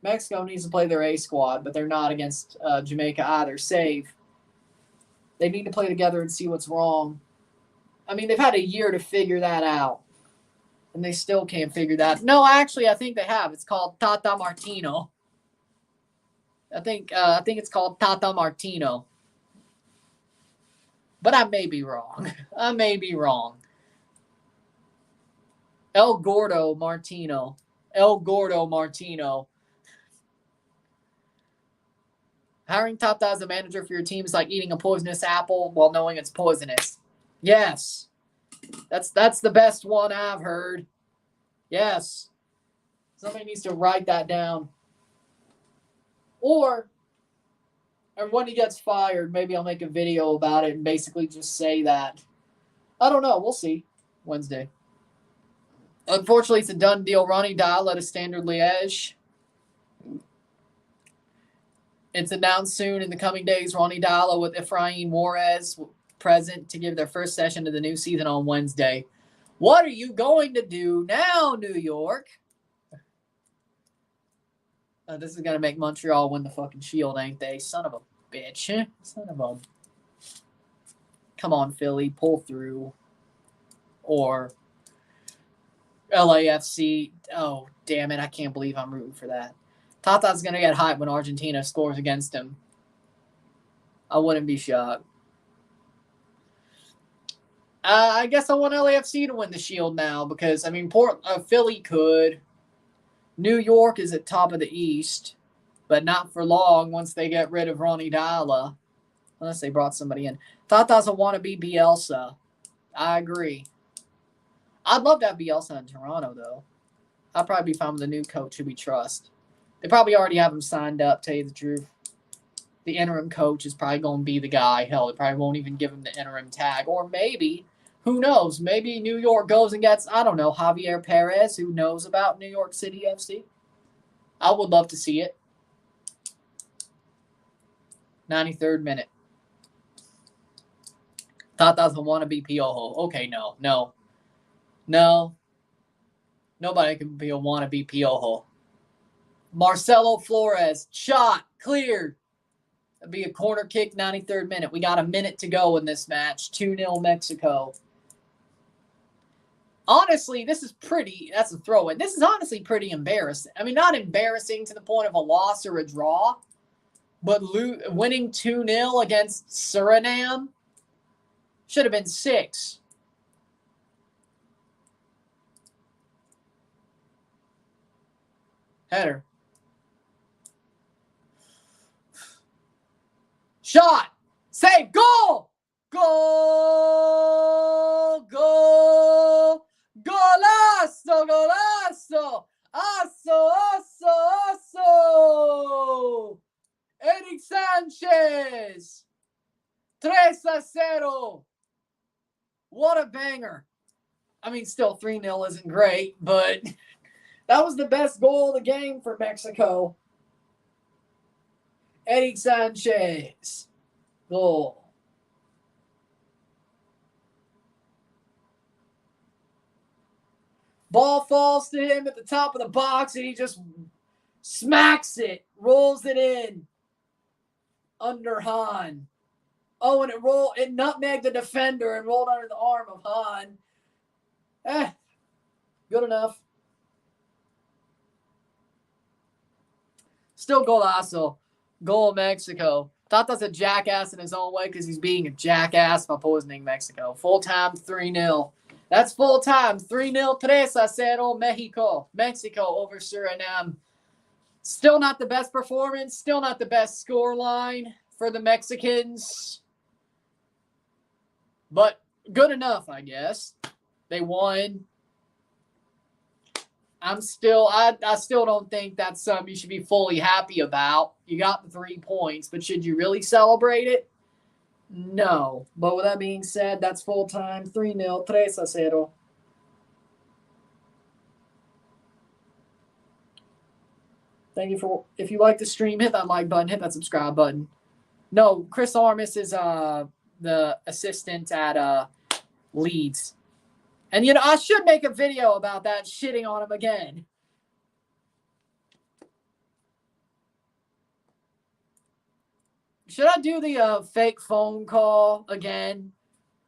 Mexico needs to play their A squad, but they're not against Jamaica either. Save. They need to play together and see what's wrong. I mean, they've had a year to figure that out, and they still can't figure that. No, actually, I think they have. It's called Tata Martino. I think it's called Tata Martino. But I may be wrong. I may be wrong. El Gordo Martino. El Gordo Martino. Hiring Tata as a manager for your team is like eating a poisonous apple while knowing it's poisonous. Yes. That's the best one I've heard. Yes. Somebody needs to write that down. Or, and when he gets fired, maybe I'll make a video about it and basically just say that. I don't know. We'll see. Wednesday. Unfortunately, it's a done deal. Ronnie Dial at a Standard Liège. It's announced soon in the coming days. Ronnie Dial with Efrain Juarez present to give their first session of the new season on Wednesday. What are you going to do now, New York? This is going to make Montreal win the fucking Shield, ain't they? Son of a bitch. Son of a... Come on, Philly. Pull through. Or LAFC. Oh, damn it. I can't believe I'm rooting for that. Tata's going to get hyped when Argentina scores against him. I wouldn't be shocked. I guess I want LAFC to win the Shield now because, I mean, Philly could. New York is at top of the East, but not for long once they get rid of Ronnie Dial. Unless they brought somebody in. Tata's a wannabe Bielsa. I agree. I'd love to have Bielsa in Toronto, though. I'd probably be fine with a new coach who we trust. They probably already have him signed up, tell you the truth. The interim coach is probably going to be the guy. Hell, they probably won't even give him the interim tag. Or maybe, who knows, maybe New York goes and gets, I don't know, Javier Perez, who knows about New York City FC. I would love to see it. 93rd minute. Tata's a wannabe Piojo. Okay, no. Nobody can be a wannabe Piojo. Marcelo Flores, shot, cleared. That'd be a corner kick, 93rd minute. We got a minute to go in this match. 2-0 Mexico. Honestly, this is pretty, that's a throw-in. This is honestly pretty embarrassing. I mean, not embarrassing to the point of a loss or a draw, but winning 2-0 against Suriname should have been 6. Header. Shot. Save. Goal. Goal. Goal. Golazo. Golazo. Aso. Aso. Aso. Eric Sanchez. 3-0. What a banger. I mean, still 3-0 isn't great, but that was the best goal of the game for Mexico. Eric Sanchez. Goal. Ball falls to him at the top of the box, and he just smacks it, rolls it in under Hahn. Oh, and it nutmegged the defender and rolled under the arm of Hahn. Good enough. Still golazo. Goal of Mexico. Tata's a jackass in his own way because he's being a jackass by poisoning Mexico. Full time 3-0. That's full time. 3-0, 3-0 Mexico. Mexico over Suriname. Still not the best performance. Still not the best score line for the Mexicans. But good enough, I guess. They won. I still don't think that's something you should be fully happy about. You got the 3 points, but should you really celebrate it? No. But with that being said, that's full time. 3-0, 3-0. Thank you for, if you like the stream, hit that like button, hit that subscribe button. No, Chris Armas is the assistant at Leeds. And, I should make a video about that, shitting on him again. Should I do the fake phone call again?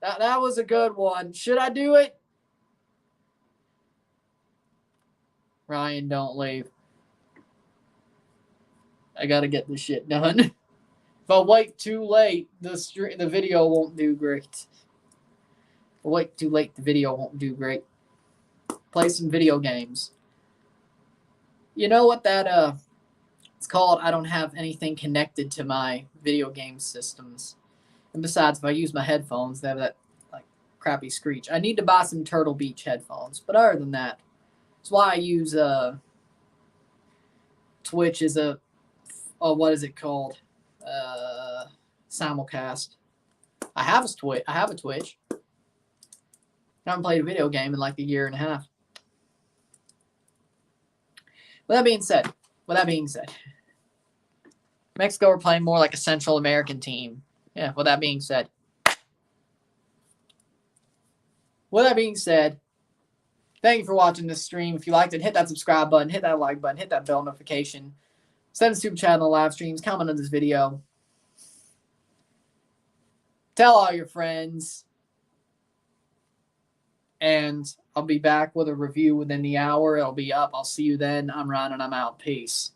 That was a good one. Should I do it? Ryan, don't leave. I got to get this shit done. If I wait too late, the video won't do great. Wait too late, the video won't do great. Play some video games. You know what that it's called? I don't have anything connected to my video game systems. And besides, if I use my headphones, they have that like crappy screech. I need to buy some Turtle Beach headphones. But other than that, that's why I use Twitch as a what is it called? Simulcast. I have a Twitch. I haven't played a video game in like a year and a half. With that being said, Mexico are playing more like a Central American team. Yeah, with that being said. Thank you for watching this stream. If you liked it, hit that subscribe button, hit that like button, hit that bell notification. Send us to the channel live streams, comment on this video. Tell all your friends. And I'll be back with a review within the hour. It'll be up. I'll see you then. I'm Ryan and I'm out. Peace.